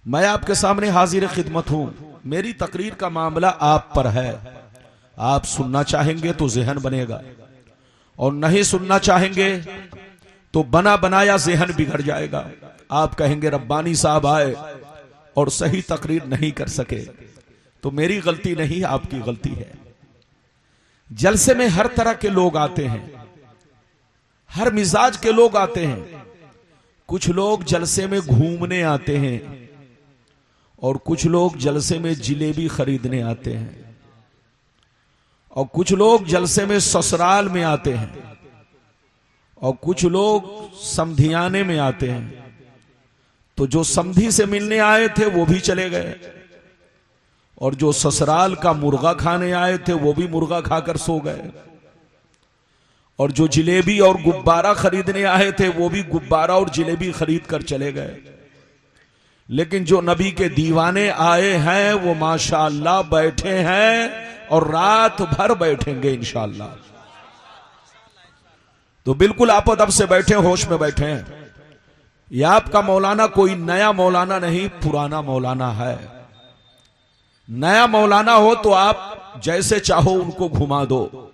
मैं आपके सामने हाजिर खिदमत हूं। मेरी तकरीर का मामला आप पर है। आप सुनना चाहेंगे तो जहन बनेगा और नहीं सुनना चाहेंगे तो बना बनाया जहन बिगड़ जाएगा। आप कहेंगे रब्बानी साहब आए और सही तकरीर नहीं कर सके, तो मेरी गलती नहीं, आपकी गलती है। जलसे में हर तरह के लोग आते हैं, हर मिजाज के लोग आते हैं। कुछ लोग जलसे में घूमने आते हैं और कुछ लोग जलसे में जिलेबी खरीदने आते हैं और कुछ लोग जलसे में ससुराल में आते हैं और कुछ लोग समधियाने में आते हैं। तो जो समधी से मिलने आए थे वो भी चले गए और जो ससुराल का मुर्गा खाने आए थे वो भी मुर्गा खाकर सो गए और जो जिलेबी और गुब्बारा खरीदने आए थे वो भी गुब्बारा और जिलेबी खरीद कर चले गए। लेकिन जो नबी के दीवाने आए हैं वो माशाअल्लाह बैठे हैं और रात भर बैठेंगे इंशाअल्लाह। तो बिल्कुल आप अदब से बैठे, होश में बैठे हैं। यह आपका मौलाना कोई नया मौलाना नहीं, पुराना मौलाना है। नया मौलाना हो तो आप जैसे चाहो उनको घुमा दो,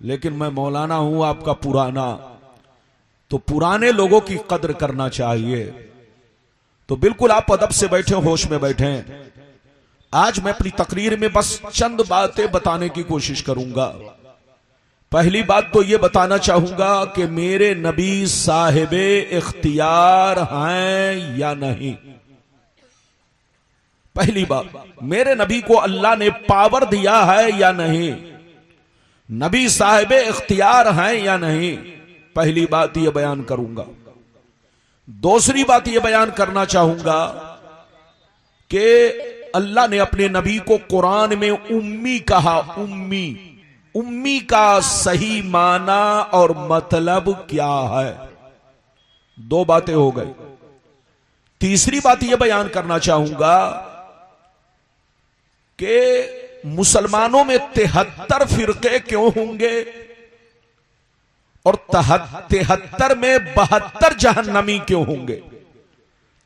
लेकिन मैं मौलाना हूं आपका पुराना, तो पुराने लोगों की कद्र करना चाहिए। तो बिल्कुल आप अदब से बैठे, होश में बैठे। आज मैं अपनी तकरीर में बस चंद बातें बताने की कोशिश करूंगा। पहली बात तो यह बताना चाहूंगा कि मेरे नबी साहिबे इख्तियार हैं या नहीं। पहली बात, मेरे नबी को अल्लाह ने पावर दिया है या नहीं, नबी साहिबे इख्तियार हैं या नहीं, पहली बात यह बयान करूंगा। दूसरी बात यह बयान करना चाहूंगा कि अल्लाह ने अपने नबी को कुरान में उम्मी कहा। उम्मी, उम्मी का सही माना और मतलब क्या है? दो बातें हो गई। तीसरी बात यह बयान करना चाहूंगा कि मुसलमानों में 73 फिरके क्यों होंगे और 73 में 72 जहन्नमी क्यों होंगे?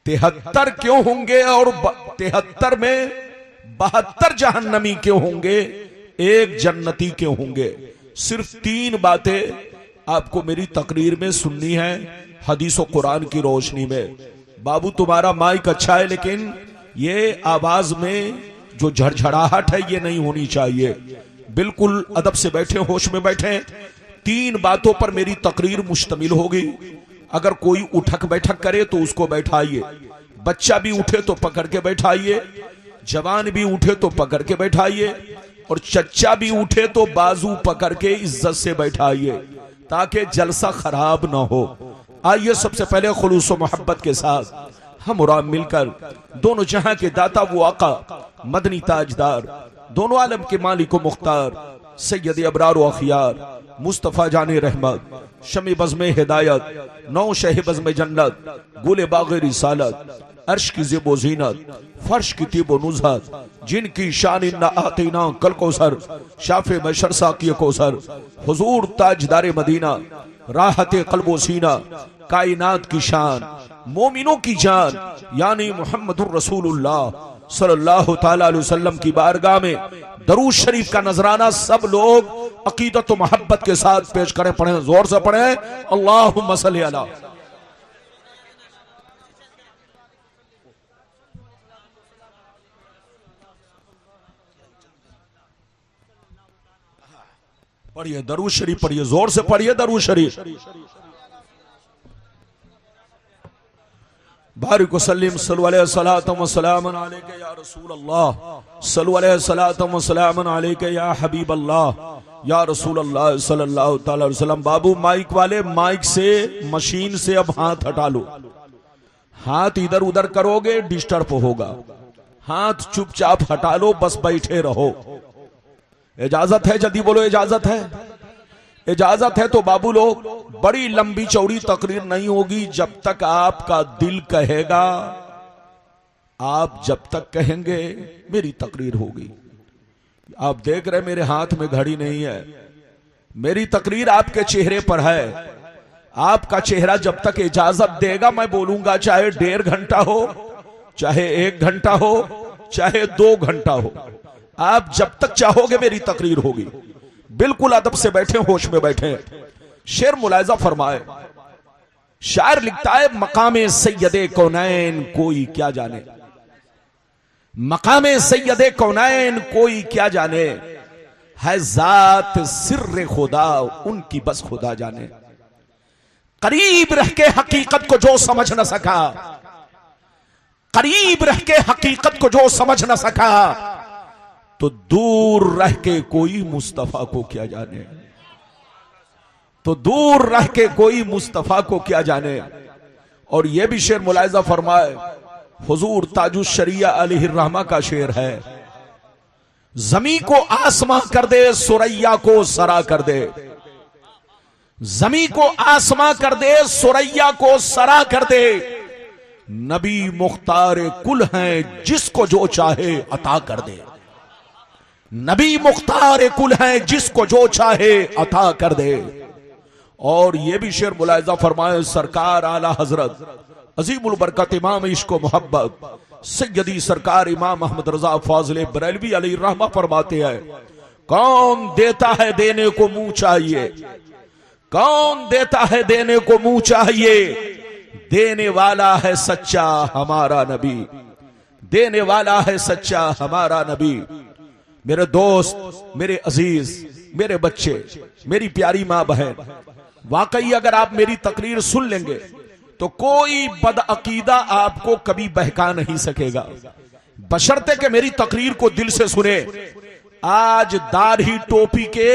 73 क्यों होंगे और 73 में 72 जहन्नमी क्यों होंगे? एक जन्नती क्यों होंगे? सिर्फ 3 बातें आपको मेरी तकरीर में सुननी है हदीस और कुरान की रोशनी में। बाबू तुम्हारा माइक अच्छा है, लेकिन ये आवाज में जो झड़झड़ाहट है ये नहीं होनी चाहिए। बिल्कुल अदब से बैठे, होश में बैठे। 3 बातों पर मेरी तकरीर मुश्तमिल होगी। अगर कोई उठक बैठक करे तो उसको बैठाइए, बच्चा भी उठे तो पकड़ के बैठाइए, जवान भी उठे तो पकड़ के बैठाइए और चच्चा भी उठे तो बाजू पकड़ के इज्जत से बैठाइए ताकि जलसा खराब ना हो। आइए सबसे पहले खुलूस व मोहब्बत के साथ हम और आप मिलकर दोनों जहां के दाता वो आका मदनी ताजदार, दोनों आलम के मालिक व मुख्तार सैयद अबरार व अखियार मुस्तफा जाने रहमत, शमी बज़्म हिदायत, नौ शह बज़्म जन्नत, गुले बाग़ रिसालत, अर्श की ज़ेबो ज़ीनत, फर्श की तीबो नुज़हत, जिनकी शान इन्ना आतीना कल कौसर, शाफ़े बशर साक़ी कौसर, हुज़ूर ताजदार मदीना, राहत क़ल्बो सीना, कायनात की शान, मोमिनों की जान यानी मुहम्मदुर रसूलुल्लाह सल्लल्लाहु ताला अलैहि वसल्लम की बारगाह में दरूद शरीफ का नजराना सब लोग अकीदत व मोहब्बत के साथ पेश करें। पढ़ें, जोर से पढ़ें, अल्लाहुम्मा सल्ली अला। पढ़िए दरूद शरीफ, पढ़िए जोर से पढ़िए दरूद शरीफ। बारिक वसल्लिम सल्लल्लाहु अलैहि वसल्लम अलैका या रसूल अल्लाह, सल्लल्लाहु अलैहि वसल्लम अलैका या हबीब अल्लाह या रसूल अल्लाह सल्लल्लाहु अलैहि वसल्लम। बाबू माइक वाले, माइक से, मशीन से अब हाथ हटा लो। हाथ इधर उधर करोगे डिस्टर्ब होगा। हाथ चुपचाप हटा लो, बस बैठे रहो। इजाजत है? जल्दी बोलो, इजाजत है? इजाजत है तो बाबू लोग, बड़ी लंबी चौड़ी तकरीर नहीं होगी जब तक आपका दिल कहेगा। आप जब तक कहेंगे मेरी तकरीर होगी। आप देख रहे मेरे हाथ में घड़ी नहीं है, मेरी तकरीर आपके चेहरे पर है। आपका चेहरा जब तक इजाजत देगा मैं बोलूंगा, चाहे 1.5 घंटा हो, चाहे 1 घंटा हो चाहे 2 घंटा हो, आप जब तक चाहोगे मेरी तकरीर होगी। बिल्कुल अदब से बैठे, होश में बैठे। शेर मुलायजा फरमाए, शायर लिखता है, मकामे सैयदे कौनैन कोई क्या जाने, मकामे सैयदे कौनैन कोई क्या जाने, है जात सिर्र खुदा उनकी बस खुदा जाने। करीब रह के हकीकत को जो समझ न सका, करीब रह के हकीकत को जो समझ न सका, तो दूर रह के कोई मुस्तफा को क्या जाने, तो दूर रह के कोई मुस्तफा को क्या जाने। और यह भी शेर मुलायजा फरमाए, हुजूर ताजुश शरिया अलैहिर्रहमा का शेर है, जमी को आसमां कर दे सुरैया को सरा कर दे, जमी को आसमां कर दे सुरैया को सरा कर दे, नबी मुख्तार कुल हैं जिसको जो चाहे अता कर दे, नबी मुख्तार कुल हैं जिसको जो चाहे अता कर दे। और यह भी शेर मुलायजा फरमाए, सरकार आला हजरत अजीमुल बरकत इमाम इश्क मोहब्बत सैयदी सरकार इमाम अहमद रजा फाजिल बरेलवी अलैहिर्रहमा फरमाते हैं, कौन देता है देने को मुंह चाहिए, कौन देता है देने को मुंह चाहिए, देने वाला है सच्चा हमारा नबी, देने वाला है सच्चा हमारा नबी। मेरे दोस्त, मेरे अजीज, मेरे बच्चे, मेरी प्यारी मां बहन, वाकई अगर आप मेरी तकरीर सुन लेंगे तो कोई बदअकीदा आपको कभी बहका नहीं सकेगा, बशर्ते कि मेरी तकरीर को दिल से सुने। आज दाढ़ी टोपी के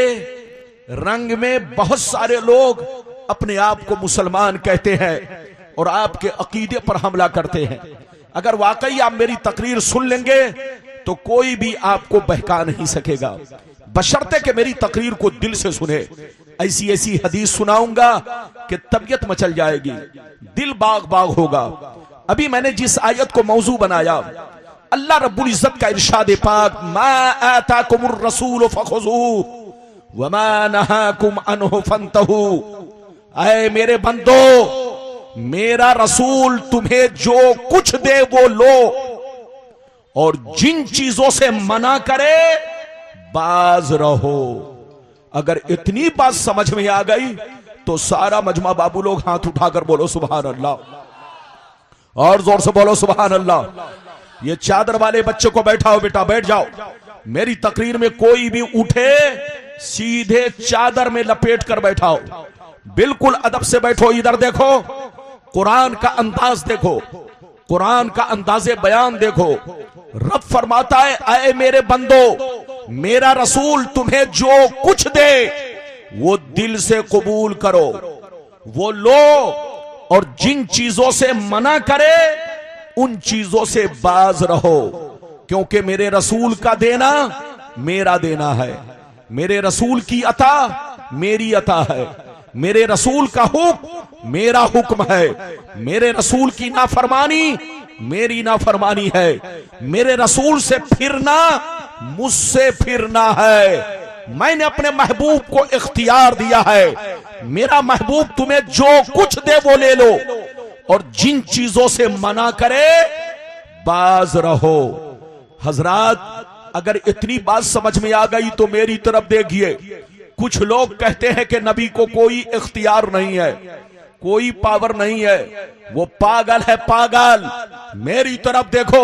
रंग में बहुत सारे लोग अपने आप को मुसलमान कहते हैं और आपके अकीदे पर हमला करते हैं। अगर वाकई आप मेरी तकरीर सुन लेंगे तो कोई भी आपको बहका नहीं सकेगा, बशर्ते कि मेरी तकरीर को दिल से सुने। ऐसी ऐसी हदीस सुनाऊंगा कि तबीयत मचल जाएगी, दिल बाग बाग होगा। अभी मैंने जिस आयत को मौजू बनाया, अल्लाह रब्बुल इज्जत का इरशाद पाक, मा आताकुमुर रसूल फखुज़ूहु व मा नहाकुम अन्हु फंतहू। ऐ मेरे बंदो, मेरा रसूल तुम्हें जो कुछ दे वो लो, और जिन चीजों से मना करे बाज रहो। अगर इतनी बात समझ में आ गई तो सारा मजमा बाबू लोग हाथ उठाकर बोलो सुभान अल्लाह, और जोर से बोलो सुभान अल्लाह। ये चादर वाले बच्चे को बैठाओ, बेटा बैठ जाओ। मेरी तकरीर में कोई भी उठे सीधे चादर में लपेट कर बैठाओ, बिल्कुल अदब से बैठो। इधर देखो, कुरान का अंदाज देखो, कुरान का अंदाजे बयान देखो। रब फरमाता है, आए मेरे बंदो, मेरा रसूल तुम्हें जो कुछ दे वो दिल से कबूल करो, वो लो, और जिन चीजों से मना करे उन चीजों से बाज रहो, क्योंकि मेरे रसूल का देना मेरा देना है, मेरे रसूल की अता मेरी अता है, मेरे रसूल का हुक्म मेरा हुक्म है, मेरे रसूल की नाफरमानी मेरी नाफरमानी है, मेरे रसूल से फिरना मुझसे फिरना है। मैंने अपने महबूब को इख्तियार दिया है, मेरा महबूब तुम्हें जो कुछ दे वो ले लो, और जिन चीजों से मना करे बाज रहो। हजरात, अगर इतनी बात समझ में आ गई तो मेरी तरफ देखिए। कुछ लोग कहते हैं कि नबी को कोई इख्तियार नहीं है, कोई पावर नहीं है, वो पागल है पागल। मेरी तरफ देखो,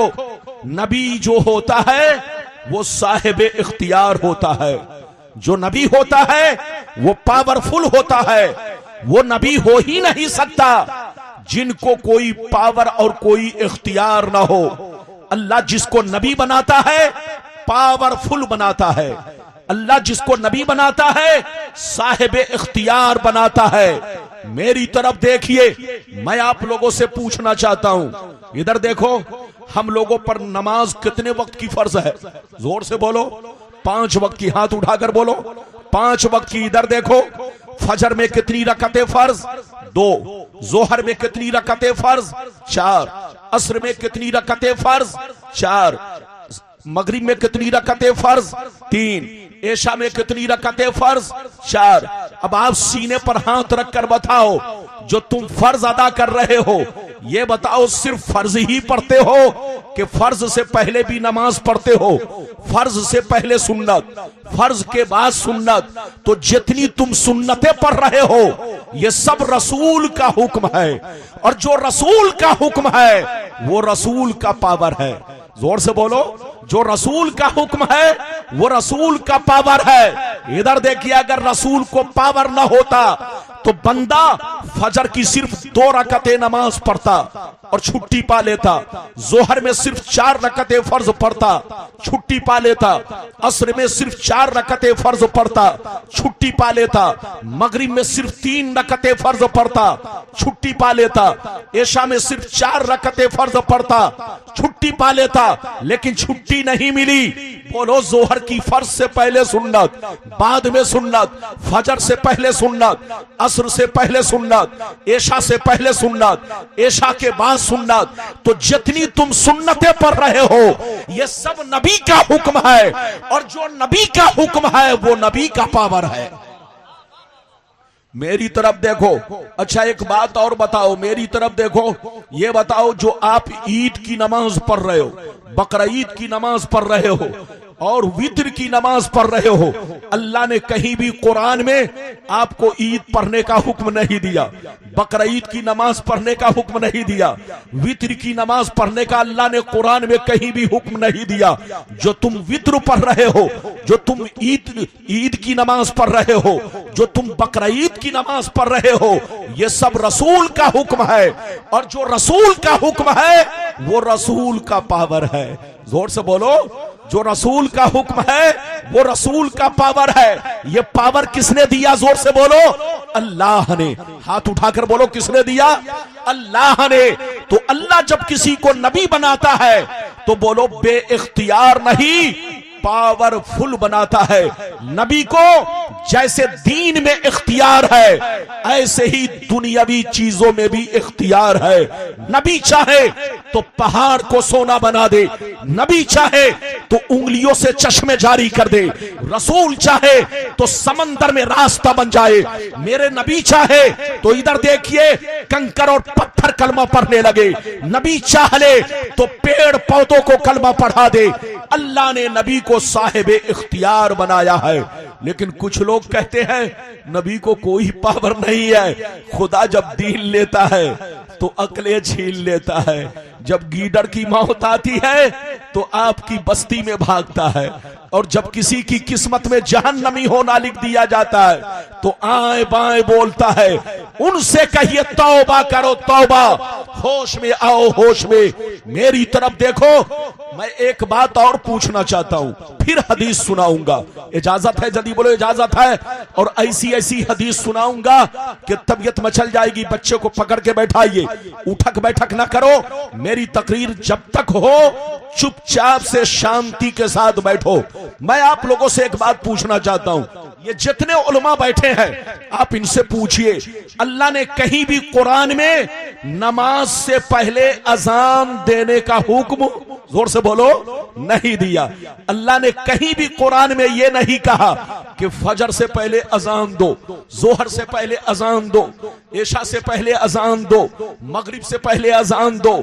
नबी जो होता है वो साहिब इख्तियार होता है, जो नबी होता है वो पावरफुल होता है। वो नबी हो ही नहीं सकता जिनको कोई पावर और कोई इख्तियार ना हो। अल्लाह जिसको नबी बनाता है पावरफुल बनाता है, अल्लाह जिसको नबी बनाता है साहिब इख्तियार बनाता है। मेरी तरफ देखिए, मैं आप लोगों से पूछना चाहता हूं, इधर देखो, हम लोगों पर नमाज कितने वक्त की फर्ज है? जोर से बोलो, 5 वक्त की। हाथ उठाकर बोलो 5 वक्त की। इधर देखो, फजर में कितनी रकतें फर्ज? 2। जोहर में कितनी रकतें फर्ज? 4। असर में कितनी रकतें फर्ज? 4। मगरिब में कितनी रकतें फर्ज? 3। ऐशा में कितनी रकतें फर्ज? 4। अब आप सीने पर हाथ रखकर बताओ, जो तुम फर्ज अदा कर रहे हो ये बताओ सिर्फ फर्ज ही पढ़ते हो कि फर्ज से पहले भी नमाज पढ़ते हो? फर्ज से पहले सुन्नत, फर्ज के बाद सुन्नत। तो जितनी तुम सुन्नतें पढ़ रहे हो ये सब रसूल का हुक्म है, और जो रसूल का हुक्म है वो रसूल का पावर है। जोर से बोलो, जो रसूल का हुक्म है वो रसूल का पावर है। इधर देखिए, अगर रसूल को पावर ना होता तो बंदा फजर की सिर्फ 2 रकतें नमाज पढ़ता और छुट्टी पा लेता, जोहर में सिर्फ 4 रकतें फर्ज पढ़ता, छुट्टी पा लेता, असर में सिर्फ 4 रकतें फर्ज पढ़ता, छुट्टी पा लेता, मगरिब में सिर्फ 3 रकतें फर्ज पढ़ता, छुट्टी पा लेता, ऐशा में सिर्फ 4 रकतें फर्ज पढ़ता, छुट्टी पा लेता। लेकिन छुट्टी नहीं मिली। बोलो, जोहर की फर्ज से पहले सुन्नत, बाद में सुन्नत, फजर से पहले सुन्नत, असर से पहले सुन्नत, ऐशा से पहले सुन्नत, ऐशा के बाद सुन्नत। तो जितनी तुम सुन्नतें पढ़ रहे हो ये सब नबी का हुक्म है, और जो नबी का हुक्म है वो नबी का पावर है। मेरी तरफ देखो। अच्छा, एक बात और बताओ, मेरी तरफ देखो। ये बताओ, जो आप ईद की नमाज पढ़ रहे हो, बकरा ईद की नमाज पढ़ रहे हो और वित्र की नमाज पढ़ रहे हो, अल्लाह ने कहीं भी कुरान में आपको ईद पढ़ने का हुक्म नहीं दिया, बकरा ईद की नमाज पढ़ने का हुक्म नहीं दिया, वित्र की नमाज पढ़ने का अल्लाह ने कुरान में कहीं भी हुक्म नहीं दिया। जो तुम वित्र पढ़ रहे हो, जो तुम ईद की नमाज पढ़ रहे हो, जो तुम बकरा ईद की नमाज पढ़ रहे हो, ये सब रसूल का हुक्म है, और जो रसूल का हुक्म है वो रसूल का पावर है। जोर से बोलो, जो रसूल का हुक्म है वो रसूल का पावर है। ये पावर किसने दिया? जोर से बोलो, अल्लाह ने। हाथ उठाकर बोलो, किसने दिया? अल्लाह ने। तो अल्लाह जब किसी को नबी बनाता है तो बोलो बे इख्तियार नहीं, पावरफुल बनाता है। नबी को जैसे दीन में इख्तियार है, ऐसे ही दुनियावी चीजों में भी इख्तियार है। नबी चाहे तो पहाड़ को सोना बना दे, नबी चाहे तो उंगलियों से चश्मे जारी कर दे, रसूल चाहे तो समंदर में रास्ता बन जाए, मेरे नबी चाहे तो इधर देखिए कंकर और पत्थर कलमा पढ़ने लगे, नबी चाहे तो पेड़ पौधों को कलमा पढ़ा दे। अल्लाह ने नबी को साहिबे इख्तियार बनाया है। लेकिन कुछ लोग कहते हैं नबी को कोई पावर नहीं है, खुदा जब दीन लेता है तो अकले छीन लेता है, जब गीदड़ की मौत आती है तो आपकी बस्ती में भागता है, और जब किसी की किस्मत में जहन्नमी होना लिख दिया जाता है तो आए बाएं बोलता है। उनसे कहिए तौबा करो, तौबा, होश में आओ, होश में। मेरी तरफ देखो, मैं एक बात और पूछना चाहता हूं, फिर हदीस सुनाऊंगा। इजाजत है? जल्दी बोलो, इजाजत है? और ऐसी ऐसी हदीस सुनाऊंगा कि तबीयत मचल जाएगी। बच्चे को पकड़ के बैठाइए, उठक बैठक ना करो। मेरी तकरीर जब तक हो चुपचाप से शांति के साथ बैठो। मैं आप लोगों से एक बात पूछना चाहता हूं, ये जितने उलमा बैठे हैं आप इनसे पूछिए, अल्लाह ने कहीं भी कुरान में नमाज से पहले अजान देने का हुक्म, जोर से बोलो, नहीं दिया। अल्लाह ने कहीं भी कुरान में यह नहीं कहा कि फजर से पहले अजान दो, जोहर से पहले अजान दो, ऐशा से पहले अजान दो, मगरिब से पहले अजान दो,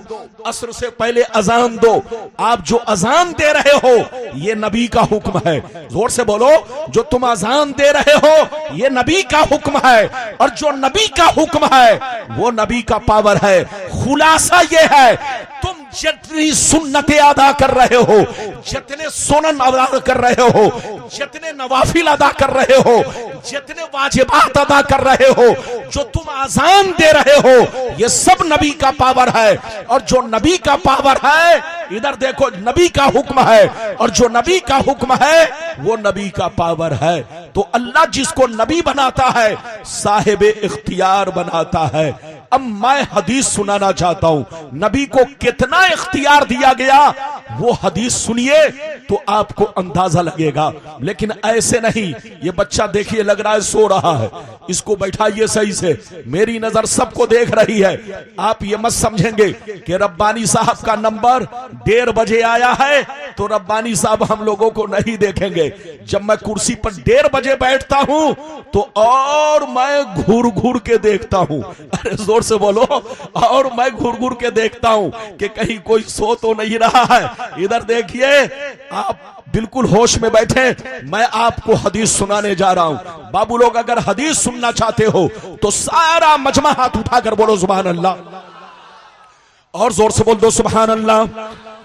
असर से पहले अजान दो। आप जो अजान दे रहे हो ये नबी का हुक्म है। जोर से बोलो, जो तुम अजान दे रहे हो ये नबी का हुक्म है, और जो नबी का हुक्म है वो नबी का पावर है। खुलासा ये है, तुम जितनी सुन्नतें अदा कर रहे हो, जितने सुनन अदा कर रहे हो, जितने नवाफिल अदा कर रहे हो, जितने वाजिबात अदा कर रहे हो, जो तुम आजान दे रहे हो, ये सब नबी का पावर है। और जो नबी का पावर है, इधर देखो, नबी का हुक्म है, और जो नबी का हुक्म है वो नबी का पावर है। तो अल्लाह जिसको नबी बनाता है साहिब इख्तियार बनाता है। अब मैं हदीस सुनाना चाहता हूं, नबी को कितना इख्तियार दिया गया वो हदीस सुनिए तो आपको अंदाजा लगेगा। लेकिन ऐसे नहीं, ये बच्चा देखिए लग रहा है सो रहा है, इसको बैठाइए सही से, मेरी नजर सबको देख रही है। आप ये मत समझेंगे कि रब्बानी साहब का नंबर 1:30 बजे आया है तो रब्बानी साहब हम लोगों को नहीं देखेंगे। जब मैं कुर्सी पर 1:30 बजे बैठता हूं तो और मैं घूर घूर के देखता हूं, अरे जोर से बोलो, और मैं घूर घूर के देखता हूं कि कहीं कोई सो तो नहीं रहा है। इधर देखिए, आप बिल्कुल होश में बैठे, मैं आपको हदीस सुनाने जा रहा हूं। बाबू लोग अगर हदीस सुनना चाहते हो तो सारा मजमा हाथ उठाकर बोलो सुभान अल्लाह, और जोर से बोल दो सुभान अल्लाह,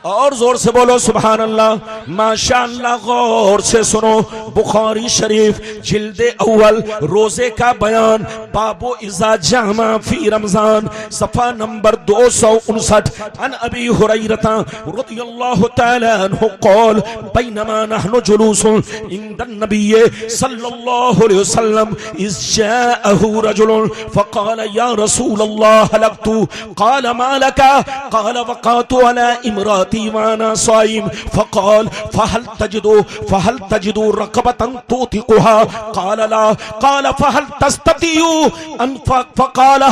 और जोर से बोलो सुभान अल्लाह। माशाअल्लाह, गौर से सुनो, बुखारी शरीफ जिल्दे अव्वल रोजे का बयान, बाबो इज़ा जामा फी रमजान, सफा नंबर 259। अन अबी हुरैरता रज़ियल्लाहु तआला अन्हु क़ाल बैनमा नहनु जुलूसुन इंदन नबिय्य सल्लल्लाहु अलैहि वसल्लम इज़ जाअहु रजुलुन फ़क़ाल या रसूलल्लाह हलकतु क़ाल मा लका क़ाल वक़अतु अला इमराती वाना साइम फ़क़ाल फ़हल तजिदु रक़बतन तुतिक़ुहा क़ाल ला क़ाल फ़हल तस्ततियु अन फ़क़ाल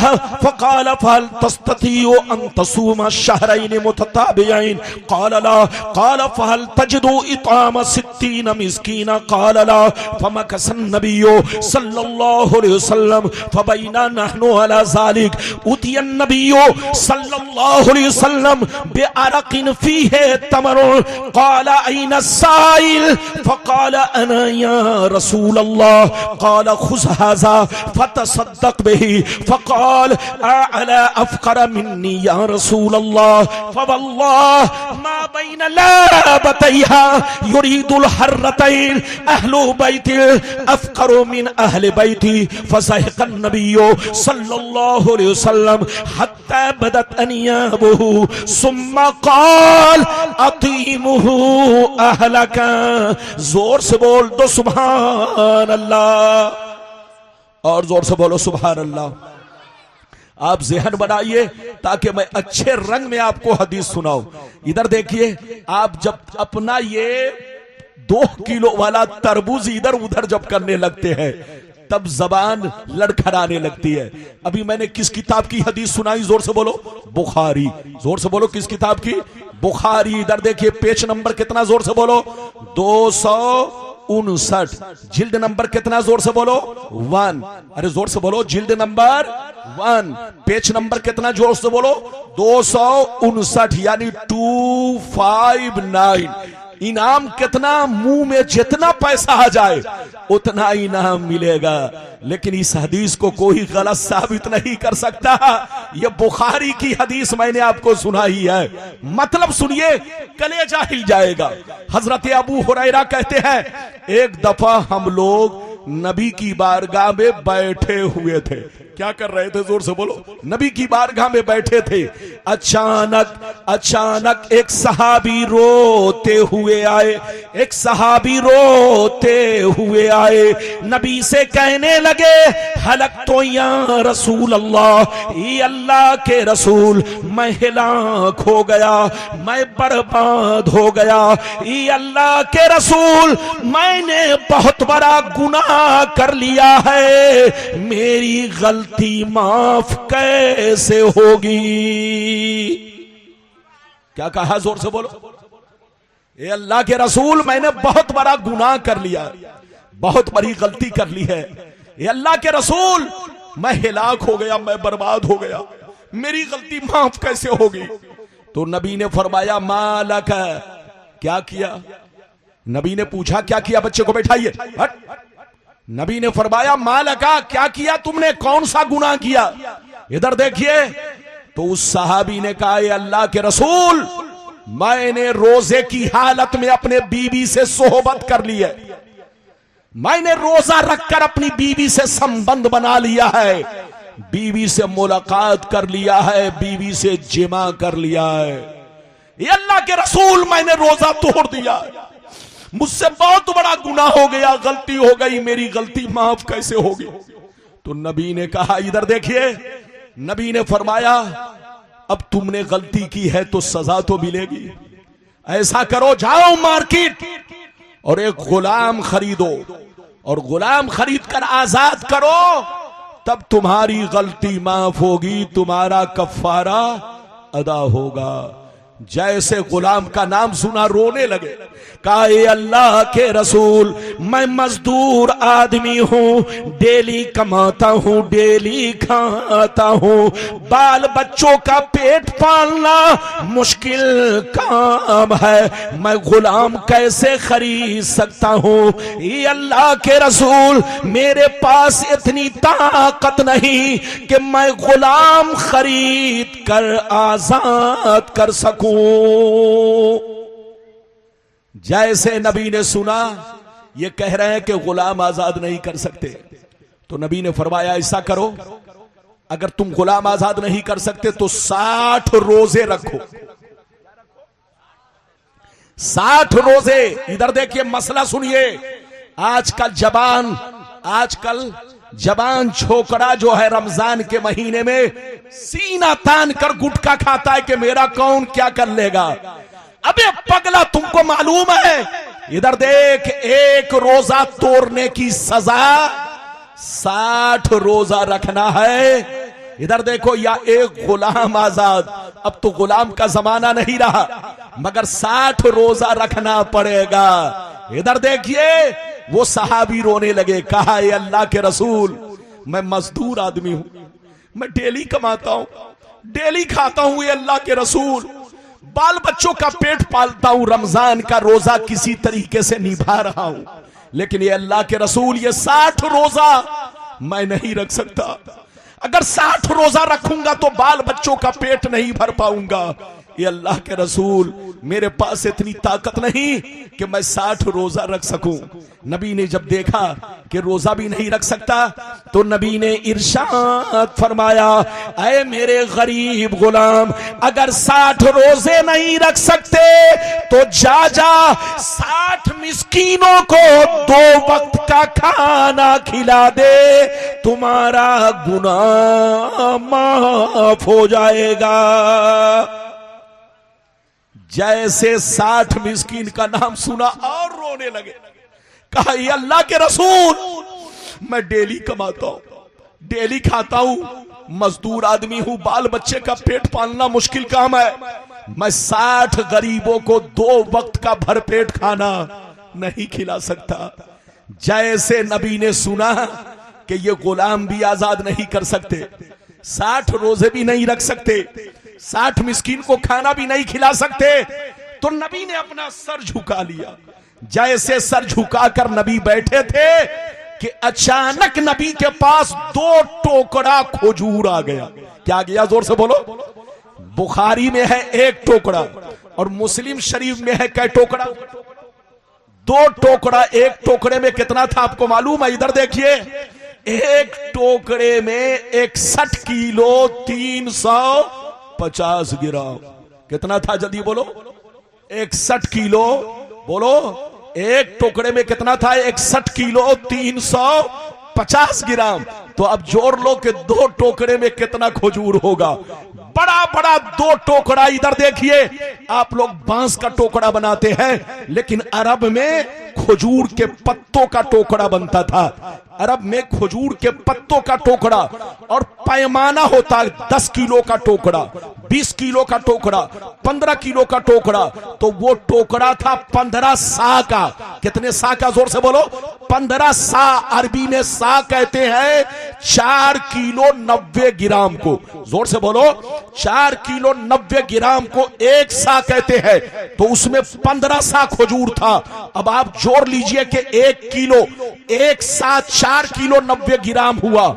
फ़हल तस्ततियु अन तसूम शहरैन मुतताबियैन क़ाल ला क़ाल फ़हल तजिदु इताम 60 मिस्कीना क़ाल ला फ़मकस नबिय्यु सल्लल्लाहु अलैहि वसल्लम फ़बैना नहनु अला ज़ालिक उतिय नबिय्यु सल्लल्लाहु अलैहि वसल्लम बिअरक़िन फीहे तमरुन क़ाल ऐन साइल फ़क़ाल अना या रसूल अल्लाह क़ाल खुज़ हाज़ा फ़तसद्दक़ बिही फ़क़ाल अला अफ़क़र मिन्नी या रसूल अल्लाह फ़वल्लाह मा बैन लाबतैहा युरीदुल हर्रतैन अहलु बैति अफ़क़रु मिन अहलि बैति फ़ज़हिक़न नबिय्यु सल्लल्लाहु अलैहि वसल्लम हत्ता बदत अनियाबुहु सुम्मा क़ाल अतीमुहु अहलका। जोर से बोल दो सुभान अल्लाह, और जोर से बोलो सुभान अल्लाह। आप ज़हन बनाइए ताकि मैं अच्छे रंग में आपको हदीस सुनाऊं। इधर देखिए, आप जब अपना ये 2 किलो वाला तरबूज इधर उधर जब करने लगते हैं तब जबान लड़खड़ाने लगती है। अभी मैंने किस किताब की हदीस सुनाई? जोर से बोलो, बुखारी। जोर से बोलो, किस किताब की? बुखारी। इधर देखिए पेज नंबर कितना, जोर से बोलो, 259। जिल्द नंबर कितना? जोर से बोलो, 1। अरे जोर से बोलो, जिल्द नंबर 1। पेज नंबर कितना? जोर से बोलो, 259, यानी 259। इनाम कितना? मुंह में जितना पैसा आ जाए उतना इनाम मिलेगा। लेकिन इस हदीस को कोई गलत साबित नहीं कर सकता। यह बुखारी की हदीस मैंने आपको सुनाई है, मतलब सुनिए, कलेजा हिल जाएगा। हजरत अबू हुरैरा कहते हैं, एक दफा हम लोग नबी की बारगाह में बैठे हुए थे। क्या कर रहे थे? जोर से बोलो, नबी की बारगाह में बैठे थे। अचानक एक सहाबी रोते हुए आए, एक सहाबी रोते हुए आए, नबी से कहने लगे, हलक तो या रसूल अल्लाह, ये अल्लाह के रसूल, मैं हिलाक हो गया, मैं बर्बाद हो गया। ये अल्लाह के रसूल, मैंने बहुत बड़ा गुनाह कर लिया है, मेरी गलती माफ कैसे होगी? क्या कहा? जोर से बोलो, ए अल्लाह के रसूल, मैंने बहुत बड़ा गुनाह कर लिया, बहुत बड़ी गलती कर ली है। ए अल्लाह के रसूल, मैं हिलाक हो गया, मैं बर्बाद हो गया, मेरी गलती माफ कैसे होगी? तो नबी ने फरमाया, मालक, क्या किया? नबी ने पूछा, क्या किया? बच्चे को बैठाइए। नबी ने फरमाया, मालका, क्या किया तुमने? कौन सा गुनाह किया? इधर देखिए। तो उस सहाबी ने कहा, अल्लाह के रसूल, मैंने रोजे की हालत में अपने बीवी से सोहबत कर ली है, मैंने रोजा रखकर अपनी बीवी से संबंध बना लिया है, बीवी से मुलाकात कर लिया है, बीवी से जिमा कर लिया है। ये अल्लाह के रसूल, मैंने रोजा तोड़ दिया, मुझसे बहुत बड़ा गुनाह हो गया, गलती हो गई, मेरी गलती माफ कैसे होगी? तो नबी ने कहा, इधर देखिए, नबी ने फरमाया, अब तुमने गलती की है तो सजा तो मिलेगी। ऐसा करो, जाओ मार्केट और एक गुलाम खरीदो, और गुलाम खरीद कर आजाद करो, तब तुम्हारी गलती माफ होगी, तुम्हारा कफारा अदा होगा। जैसे गुलाम का नाम सुना रोने लगे। कहा ए अल्लाह के रसूल, मैं मजदूर आदमी हूं, डेली कमाता हूं, डेली खाता हूं, बाल बच्चों का पेट पालना मुश्किल काम है, मैं गुलाम कैसे खरीद सकता हूं। ये अल्लाह के रसूल, मेरे पास इतनी ताकत नहीं कि मैं गुलाम खरीद कर आजाद कर सकूं। जैसे नबी ने सुना ये कह रहे हैं कि गुलाम आजाद नहीं कर सकते, तो नबी ने फरमाया ऐसा करो, अगर तुम गुलाम आजाद नहीं कर सकते तो 60 रोजे रखो। 60 रोजे। इधर देखिए मसला सुनिए। आजकल जवान छोकरा जो है रमजान के महीने में सीना तान कर गुटखा खाता है कि मेरा कौन क्या कर लेगा। अबे पगला, तुमको मालूम है इधर देख, एक रोजा तोड़ने की सजा 60 रोजा रखना है। इधर देखो, या एक गुलाम आजाद, अब तो गुलाम का जमाना नहीं रहा, मगर 60 रोजा रखना पड़ेगा। इधर देखिए वो सहाबी रोने लगे। कहा ये अल्लाह के रसूल, मैं मजदूर आदमी हूं, मैं डेली कमाता हूं, डेली खाता हूं, ये अल्लाह के रसूल, बाल बच्चों का पेट पालता हूं, रमजान का रोजा किसी तरीके से निभा रहा हूं, लेकिन ये अल्लाह के रसूल, ये 60 रोजा मैं नहीं रख सकता। अगर 60 रोजा रखूंगा तो बाल बच्चों का पेट नहीं भर पाऊंगा। ये अल्लाह के रसूल, मेरे पास इतनी ताकत नहीं कि मैं 60 रोजा रख सकूं। नबी ने जब देखा कि रोजा भी नहीं रख सकता, तो नबी ने इरशाद फरमाया, ऐ मेरे गरीब गुलाम, अगर 60 रोजे नहीं रख सकते तो जा 60 मिस्कीनों को 2 वक्त का खाना खिला दे, तुम्हारा गुनाह माफ हो जाएगा। जैसे 60 मिस्कीन का नाम सुना और रोने लगे। कहा ये अल्लाह के रसूल, मैं डेली कमाता हूं, डेली खाता हूं, मजदूर आदमी हूं, बाल बच्चे का पेट पालना मुश्किल काम है, मैं 60 गरीबों को 2 वक्त का भरपेट खाना नहीं खिला सकता। जैसे नबी ने सुना कि ये गुलाम भी आजाद नहीं कर सकते, 60 रोजे भी नहीं रख सकते, 60 मिस्कीन को खाना भी नहीं खिला सकते, तो नबी ने अपना सर झुका लिया। जैसे सर झुकाकर नबी बैठे थे कि अचानक नबी के पास 2 टोकरा खजूर आ गया। क्या गया, जोर से बोलो। बुखारी में है 1 टोकरा और मुस्लिम शरीफ में है कै टोकरा? 2 टोकरा। 1 टोकरे में कितना था आपको मालूम है? इधर देखिए, 1 टोकरे में 61 किलो 350 ग्राम। कितना था, जल्दी बोलो। 61 किलो, बोलो। 1 टोकरे में कितना था? 61 किलो 350 ग्राम। तो अब जोड़ लो कि 2 टोकरे में कितना खजूर होगा। बड़ा बड़ा 2 टोकरा। इधर देखिए, आप लोग बांस का टोकरा बनाते हैं, लेकिन अरब में खजूर के पत्तों का टोकरा बनता था। अरब में खजूर के पत्तों का टोकरा, और पैमाना होता 10 किलो का टोकरा, 20 किलो का टोकरा, 15 किलो का टोकरा। तो वो टोकरा था 15 सा का। कितने सा का? जोर से बोलो। 15 सा। अरबी में सा कहते हैं 4 किलो 90 ग्राम को। जोर से बोलो। 4 किलो 90 ग्राम को 1 सा कहते हैं। तो उसमें 15 सा खजूर था। अब आप जोड़ लीजिए कि 1 किलो 1 सा 4 किलो 90 ग्राम हुआ,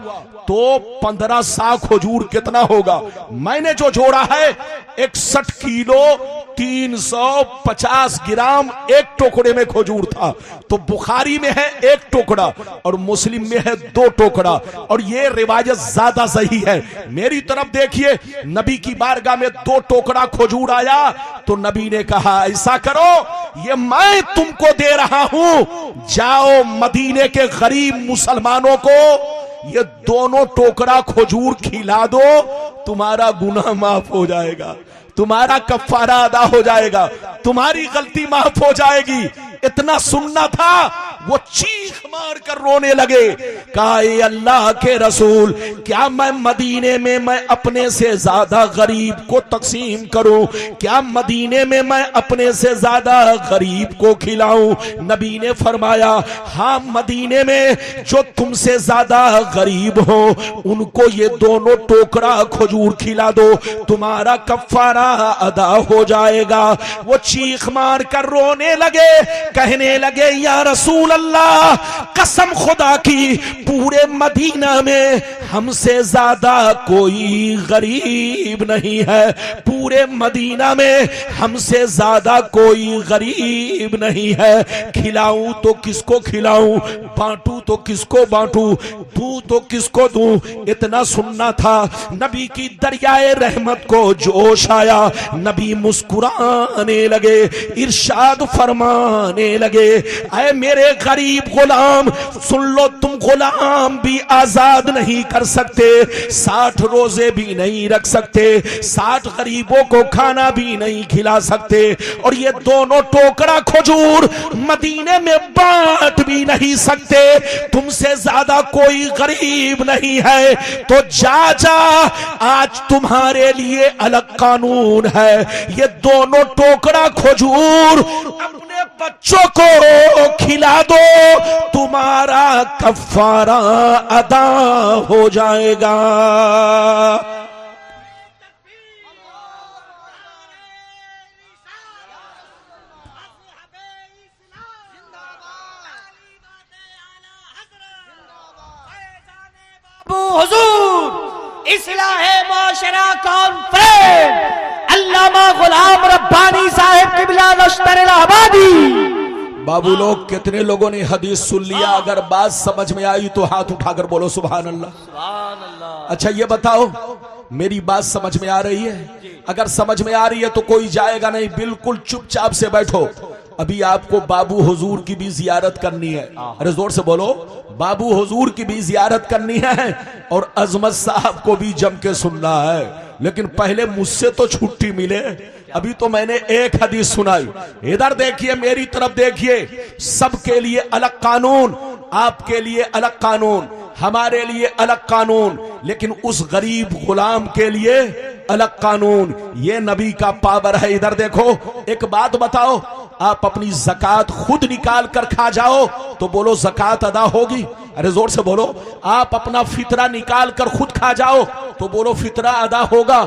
तो 15 सा खजूर कितना होगा? मैंने जो जोड़ा है 61 किलो 350 ग्राम 1 टोकरे में खजूर था। तो बुखारी में है 1 टोकरा और मुस्लिम में है 2 टोकरा, और ये रिवायत ज्यादा सही है। मेरी तरफ देखिए, नबी की बारगाह में 2 टोकरा खजूर आया, तो नबी ने कहा ऐसा करो, ये मैं तुमको दे रहा हूं, जाओ मदीने के गरीब मुसलमानों को ये दोनों टोकरा खजूर खिला दो, तुम्हारा गुनाह माफ हो जाएगा, तुम्हारा कफ्फारा अदा हो जाएगा, तुम्हारी गलती माफ हो जाएगी। इतना सुनना था, वो चीख मार कर रोने लगे। कहा ए अल्लाह के रसूल, क्या मैं मदीने में मैं अपने से ज्यादा गरीब को तकसीम करूं? क्या मदीने में मैं अपने से ज्यादा गरीब को खिलाऊं? नबी ने फरमाया हाँ, मदीने में जो तुमसे ज्यादा गरीब हो उनको ये दोनों टोकरा खजूर खिला दो, तुम्हारा कफ्फारा अदा हो जाएगा। वो चीख मार कर रोने लगे, कहने लगे या रसूल अल्लाह, कसम खुदा की पूरे मदीना में हमसे ज्यादा कोई गरीब नहीं है, पूरे मदीना में हमसे ज्यादा कोई गरीब नहीं है। खिलाऊं तो किसको खिलाऊं, बांटूं तो किसको बांटूं, दूं तो किसको दूं? इतना सुनना था। नबी की दरियाए रहमत को जोश आया, नबी मुस्कुराने लगे, इरशाद फरमाने लगे, ऐ मेरे गरीब गुलाम सुन लो, तुम गुलाम भी आजाद नहीं कर सकते, 60 रोजे भी नहीं रख सकते, 60 गरीबों को खाना भी नहीं खिला सकते, और ये दोनों टोकरा खजूर मदीने में बांट भी नहीं सकते। तुमसे ज्यादा कोई गरीब नहीं है, तो जा जा, आज तुम्हारे लिए अलग कानून है। ये दोनों टोकरा खजूर अपने बच्चों को खिला दो, तुम्हारा कफ्फारा अदा हो जाएगा। हुजूर इस्लाहे माशरा कॉन्फ्रेंस अल्लामा गुलाम रब्बानी साहिब किबला नश्तर इलाहाबादी। बाबू लोग, कितने लोगों ने हदीस सुन लिया? अगर बात समझ में आई तो हाथ उठाकर बोलो सुभान अल्लाह। सुभान अल्लाह। अच्छा ये बताओ, मेरी बात समझ में आ रही है? अगर समझ में आ रही है तो कोई जाएगा नहीं, बिल्कुल चुपचाप से बैठो। अभी आपको बाबू हुजूर की भी जियारत करनी है। अरे जोर से बोलो, बाबू हुजूर की भी जियारत करनी है और अजमत साहब को भी जम के सुनना है। लेकिन पहले मुझसे तो छुट्टी मिले। अभी तो मैंने एक हदीस सुनाई, इधर देखिए, मेरी तरफ देखिए। सबके लिए अलग कानून, आपके लिए अलग कानून, हमारे लिए अलग कानून, लेकिन उस गरीब गुलाम के लिए अलग कानून। ये नबी का पावर है। इधर देखो, एक बात बताओ, आप अपनी ज़कात खुद निकाल कर खा जाओ तो बोलो ज़कात अदा होगी? अरे जोर से बोलो। आप अपना फितरा निकाल कर खुद खा जाओ तो बोलो फितरा अदा होगा?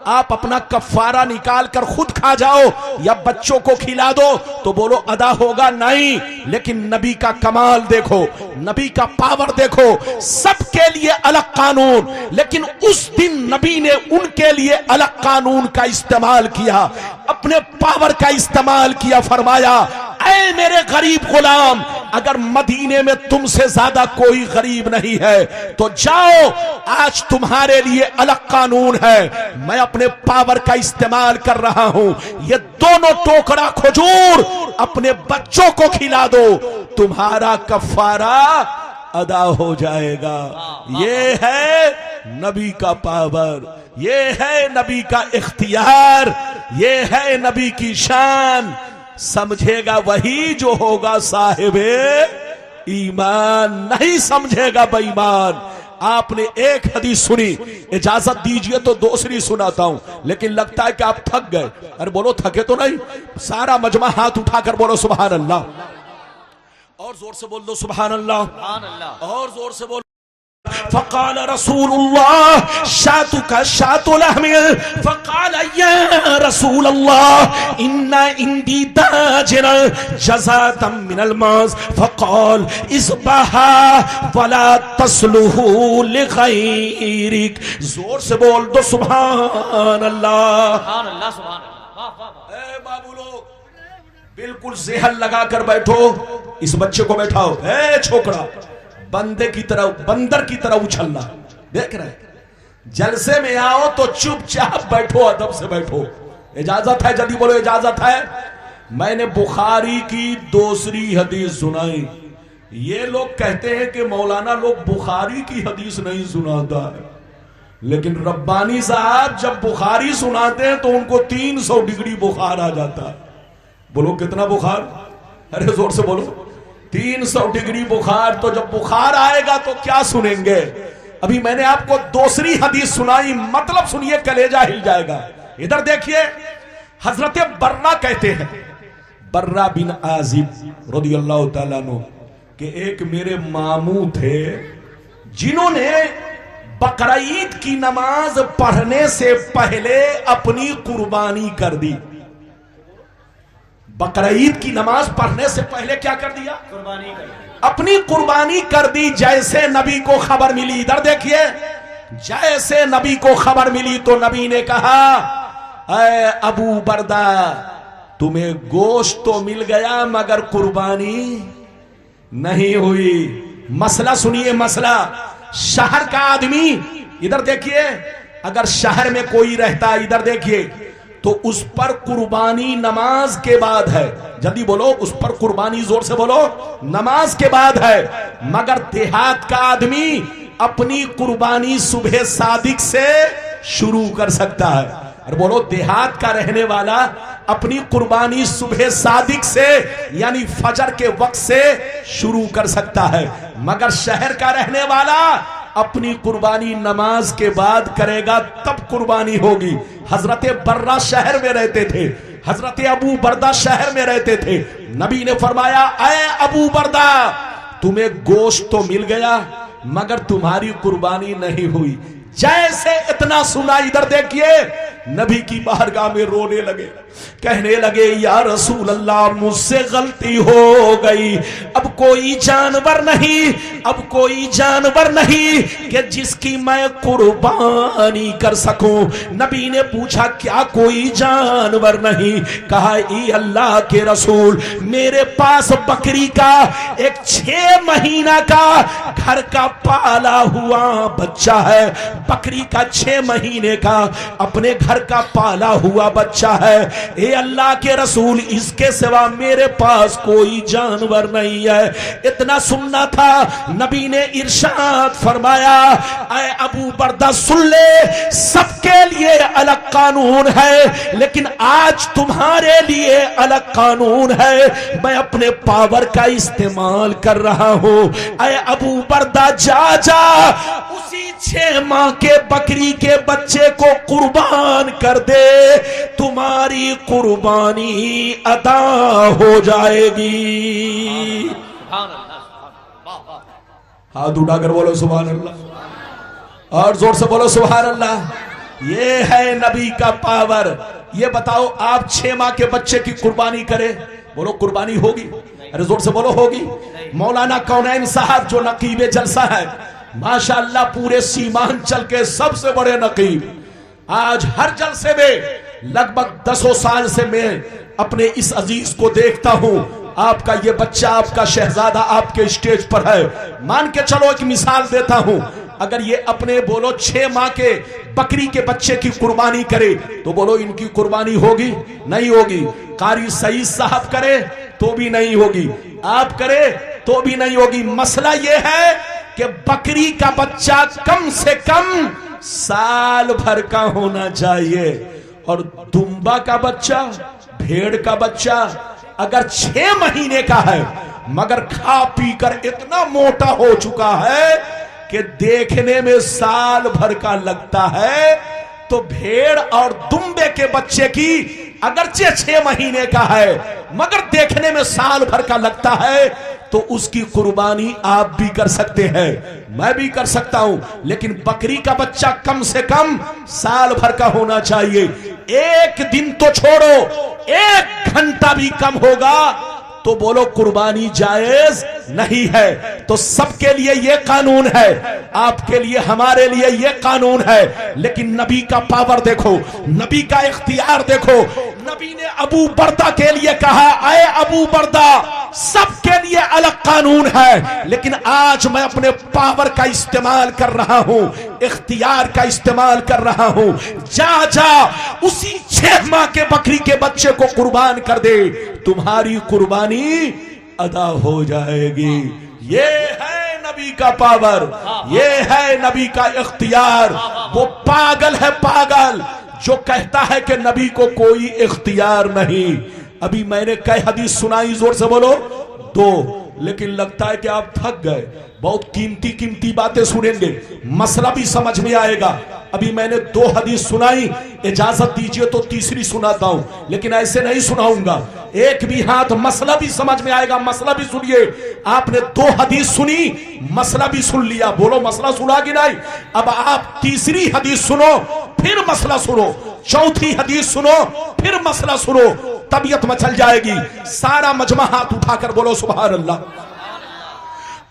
आप अपना कफ्फारा निकाल कर खुद खा जाओ या बच्चों को खिला दो तो बोलो अदा होगा? नहीं। लेकिन नबी का कमाल देखो, नबी का पावर देखो। सबके लिए अलग कानून, लेकिन उस दिन नबी ने उनके लिए अलग कानून का इस्तेमाल किया, अपने पावर का इस्तेमाल किया। फरमाया ऐ मेरे गरीब गुलाम, अगर मदीने में तुमसे ज्यादा कोई गरीब नहीं है तो जाओ, आज तुम्हारे लिए अलग कानून है। मैं अपने पावर का इस्तेमाल कर रहा हूं। ये दोनों टोकरा खजूर अपने बच्चों को खिला दो, तुम्हारा कफ्फारा अदा हो जाएगा। ये है नबी का पावर, ये है नबी का इख्तियार, ये है नबी की शान। समझेगा वही जो होगा साहिबे ईमान, नहीं समझेगा बेईमान। आपने एक हदीस सुनी, इजाजत दीजिए तो दूसरी सुनाता हूं, लेकिन लगता है कि आप थक गए। अरे बोलो थके तो नहीं? सारा मजमा हाथ उठाकर बोलो सुभान अल्लाह। और जोर से बोल दो सुभान अल्लाह, सुभान अल्लाह, और जोर से बोल। फ़क़ाल रसूलुल्लाह शातुका शातुल अहमिल, फ़क़ाल या रसूलल्लाह इन्ना इंदी दाजिरा जज़ातम मिनल माज़, फ़क़ाल इज़बहा वला तस्लुहु लिग़ैरिक। जोर से बोल दो सुभान अल्लाह, सुभान अल्लाह, सुभान अल्लाह। ए बाबू लोग, बिल्कुल ज़हन लगा कर बैठो। इस बच्चे को बैठाओ। ए छोकरा, बंदे की तरह, बंदर की तरह उछलना। देख रहे, जलसे में आओ तो चुपचाप बैठो, अदब से बैठो। इजाजत है? जल्दी बोलो इजाजत है। मैंने बुखारी की दूसरी हदीस सुनाई। ये लोग कहते हैं कि मौलाना लोग बुखारी की हदीस नहीं सुनाता है, लेकिन रब्बानी साहब जब बुखारी सुनाते हैं तो उनको 300 डिग्री बुखार आ जाता है। बोलो कितना बुखार? अरे जोर से बोलो। 300 डिग्री बुखार, तो जब बुखार आएगा तो क्या सुनेंगे। अभी मैंने आपको दूसरी हदीस सुनाई, मतलब सुनिए, कलेजा हिल जाएगा। इधर देखिए, हजरत बर्रा कहते हैं, बर्रा बिन आजिब रदियल्लाहु ताला अन्हु कि एक मेरे मामू थे जिन्होंने बकरा ईद की नमाज पढ़ने से पहले अपनी कुर्बानी कर दी। बकरा ईद की नमाज पढ़ने से पहले क्या कर दिया? कुर्बानी कर दी, अपनी कुर्बानी कर दी। जैसे नबी को खबर मिली, इधर देखिए, जैसे नबी को खबर मिली तो नबी ने कहा, ऐ अबू बरदा, तुम्हें गोश्त तो मिल गया मगर कुर्बानी नहीं हुई। मसला सुनिए, मसला, शहर का आदमी, इधर देखिए, अगर शहर में कोई रहता, इधर देखिए, तो उस पर कुर्बानी नमाज के बाद है। जल्दी बोलो, उस पर कुर्बानी जोर से बोलो, नमाज के बाद है। मगर देहात का आदमी अपनी कुर्बानी सुबह सादिक से शुरू कर सकता है। और बोलो, देहात का रहने वाला अपनी कुर्बानी सुबह सादिक से यानी फजर के वक्त से शुरू कर सकता है। मगर शहर का रहने वाला अपनी कुर्बानी नमाज के बाद करेगा, तब कुर्बानी होगी। हजरत बर्रा शहर में रहते थे, हजरत अबू बरदा शहर में रहते थे। नबी ने फरमाया, ऐ अबू बरदा, तुम्हें गोश्त तो मिल गया मगर तुम्हारी कुर्बानी नहीं हुई। जैसे इतना सुना, इधर देखिए, नबी की बारगाह में रोने लगे, कहने लगे, या रसूल अल्लाह, मुझसे गलती हो गई। अब कोई जानवर नहीं, अब कोई जानवर नहीं कि जिसकी मैं कुर्बानी कर सकूं। नबी ने पूछा, क्या कोई जानवर नहीं? कहा, ई अल्लाह के रसूल, मेरे पास बकरी का एक 6 महीना का घर का पाला हुआ बच्चा है। बकरी का 6 महीने का अपने घर का पाला हुआ बच्चा है। ए अल्लाह के रसूल, इसके सिवा मेरे पास कोई जानवर नहीं है। इतना सुनना था, नबी ने इरशाद फरमाया, ऐ अबू बरदा, सुन ले, सबके लिए अलग कानून है, लेकिन आज तुम्हारे लिए अलग कानून है। मैं अपने पावर का इस्तेमाल कर रहा हूं। ऐ अबू बरदा, जा जा उसी 6 माह के बकरी के बच्चे को कुर्बान कर दे, तुम्हारी कुर्बानी अदा हो जाएगी। हाथ उठाकर बोलो सुभान अल्लाह, और जोर से बोलो सुभान अल्लाह। ये है नबी का पावर। ये बताओ, आप 6 माह के बच्चे की कुर्बानी करें, बोलो कुर्बानी होगी? अरे जोर से बोलो, होगी। मौलाना कौनैन साहब जो नकीब जलसा है, माशाअल्लाह, पूरे सीमांचल के सबसे बड़े नकीब, आज हर जलसे में लगभग 10 साल से मैं अपने इस अजीज को देखता हूं। आपका ये बच्चा, आपका शहजादा आपके स्टेज पर है। मान के चलो, एक मिसाल देता हूं, अगर ये अपने बोलो 6 माह के बकरी के बच्चे की कुर्बानी करे तो बोलो इनकी कुर्बानी होगी? नहीं होगी। कारी सईद साहब करे तो भी नहीं होगी, आप करे तो भी नहीं होगी। मसला यह है कि बकरी का बच्चा कम से कम साल भर का होना चाहिए, और दुम्बा का बच्चा, भेड़ का बच्चा अगर 6 महीने का है मगर खा पी कर इतना मोटा हो चुका है कि देखने में साल भर का लगता है, तो भेड़ और दुम्बे के बच्चे की अगरचे 6 महीने का है मगर देखने में साल भर का लगता है, तो उसकी कुर्बानी आप भी कर सकते हैं, मैं भी कर सकता हूं। लेकिन बकरी का बच्चा कम से कम साल भर का होना चाहिए। एक दिन तो छोड़ो, 1 घंटा भी कम होगा तो बोलो कुर्बानी जायज नहीं है। तो सबके लिए ये कानून है, आपके लिए, हमारे लिए ये कानून है। लेकिन नबी का पावर देखो, नबी का इख्तियार देखो। नबी ने अबू बरदा के लिए कहा, आए अबू बरदा, सबके लिए अलग कानून है, लेकिन आज मैं अपने पावर का इस्तेमाल कर रहा हूं, इख्तियार का इस्तेमाल कर रहा हूं। जा जा उसी 6 माह के बकरी के बच्चे को कुर्बान कर दे, तुम्हारी कुर्बानी अदा हो जाएगी। ये है नबी का पावर, ये है नबी का इख्तियार। वो पागल है, पागल जो कहता है कि नबी को कोई इख्तियार नहीं। अभी मैंने कई हदीस सुनाई, जोर से बोलो, 2। लेकिन लगता है कि आप थक गए। बहुत कीमती कीमती बातें सुनेंगे, मसला भी समझ में आएगा। अभी मैंने 2 हदीस सुनाई, इजाजत दीजिए तो तीसरी सुनाता हूं, लेकिन ऐसे नहीं सुनाऊंगा। एक भी हाथ, मसला भी समझ में आएगा। मसला भी सुनिए। आपने 2 हदीस सुनी, मसला भी सुन लिया। बोलो मसला सुना कि नहीं? अब आप तीसरी हदीस सुनो, फिर मसला सुनो। चौथी हदीस सुनो, फिर मसला सुनो। तबीयत मचल जाएगी। सारा मजमा हाथ उठाकर बोलो सुभान अल्लाह।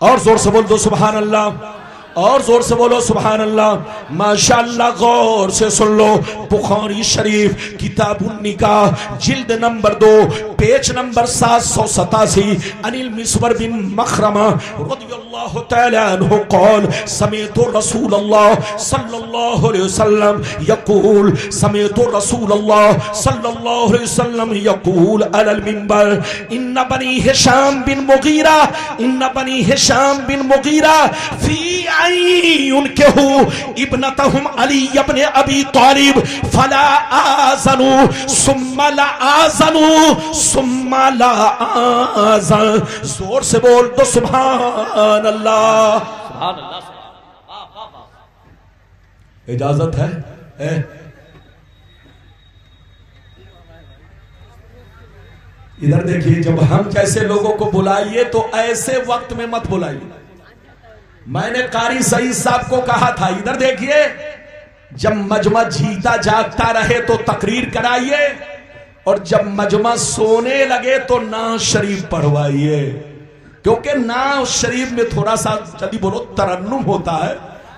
और जोर से बोल दो सुभान अल्लाह। और जोर से बोलो सुभान अल्लाह। माशाअल्लाह, गौर से सुन लो। बुखारी शरीफ किताबुन निकाह जिल्द नंबर 2 पेज नंबर 787 अनिल मिसवर बिन मखरमा रदियल्लाहु तआला अन्हु क़ाल समीअतु रसूलल्लाह सल्लल्लाहु अलैहि वसल्लम यक़ूल समीअतु रसूलल्लाह सल्लल्लाहु अलैहि वसल्लम यक़ूल अलल मिंबर इन्न बनी हिशाम बिन मुगीरा फी उनके इब्नतहुम अली इब्न अबी तालिब फला आज़नु सुम्मा ला आज़नु सुम्मा ला आज़न। जोर से बोल दो सुभान अल्लाह। सुभान अल्लाह। इजाजत है? इधर देखिए, जब हम जैसे लोगों को बुलाइए तो ऐसे वक्त में मत बुलाइए। मैंने कारी सईद साहब को कहा था, इधर देखिए, जब मजमा जीता जागता रहे तो तकरीर कराइए, और जब मजमा सोने लगे तो नाज शरीफ पढ़वाइए। क्योंकि नाज शरीफ में थोड़ा सा यदि बोलो तरन्नुम होता है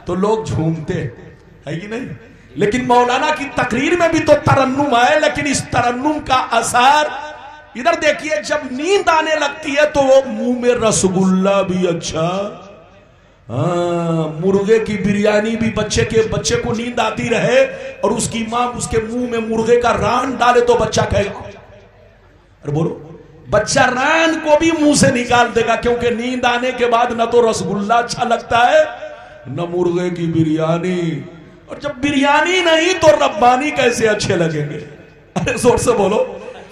तो लोग झूमते है कि नहीं। लेकिन मौलाना की तकरीर में भी तो तरन्नुम है, लेकिन इस तरन्नुम का असर, इधर देखिए, जब नींद आने लगती है तो वो मुंह में रसगुल्ला भी अच्छा, मुर्गे की बिरयानी भी बच्चे को नींद आती रहे और उसकी मां उसके मुंह में मुर्गे का रान डाले तो बच्चा कहेगा। अरे बोलो, बच्चा रान को भी मुंह से निकाल देगा, क्योंकि नींद आने के बाद न तो रसगुल्ला अच्छा लगता है न मुर्गे की बिरयानी। और जब बिरयानी नहीं तो रब्बानी कैसे अच्छे लगेंगे? अरे जोर से बोलो।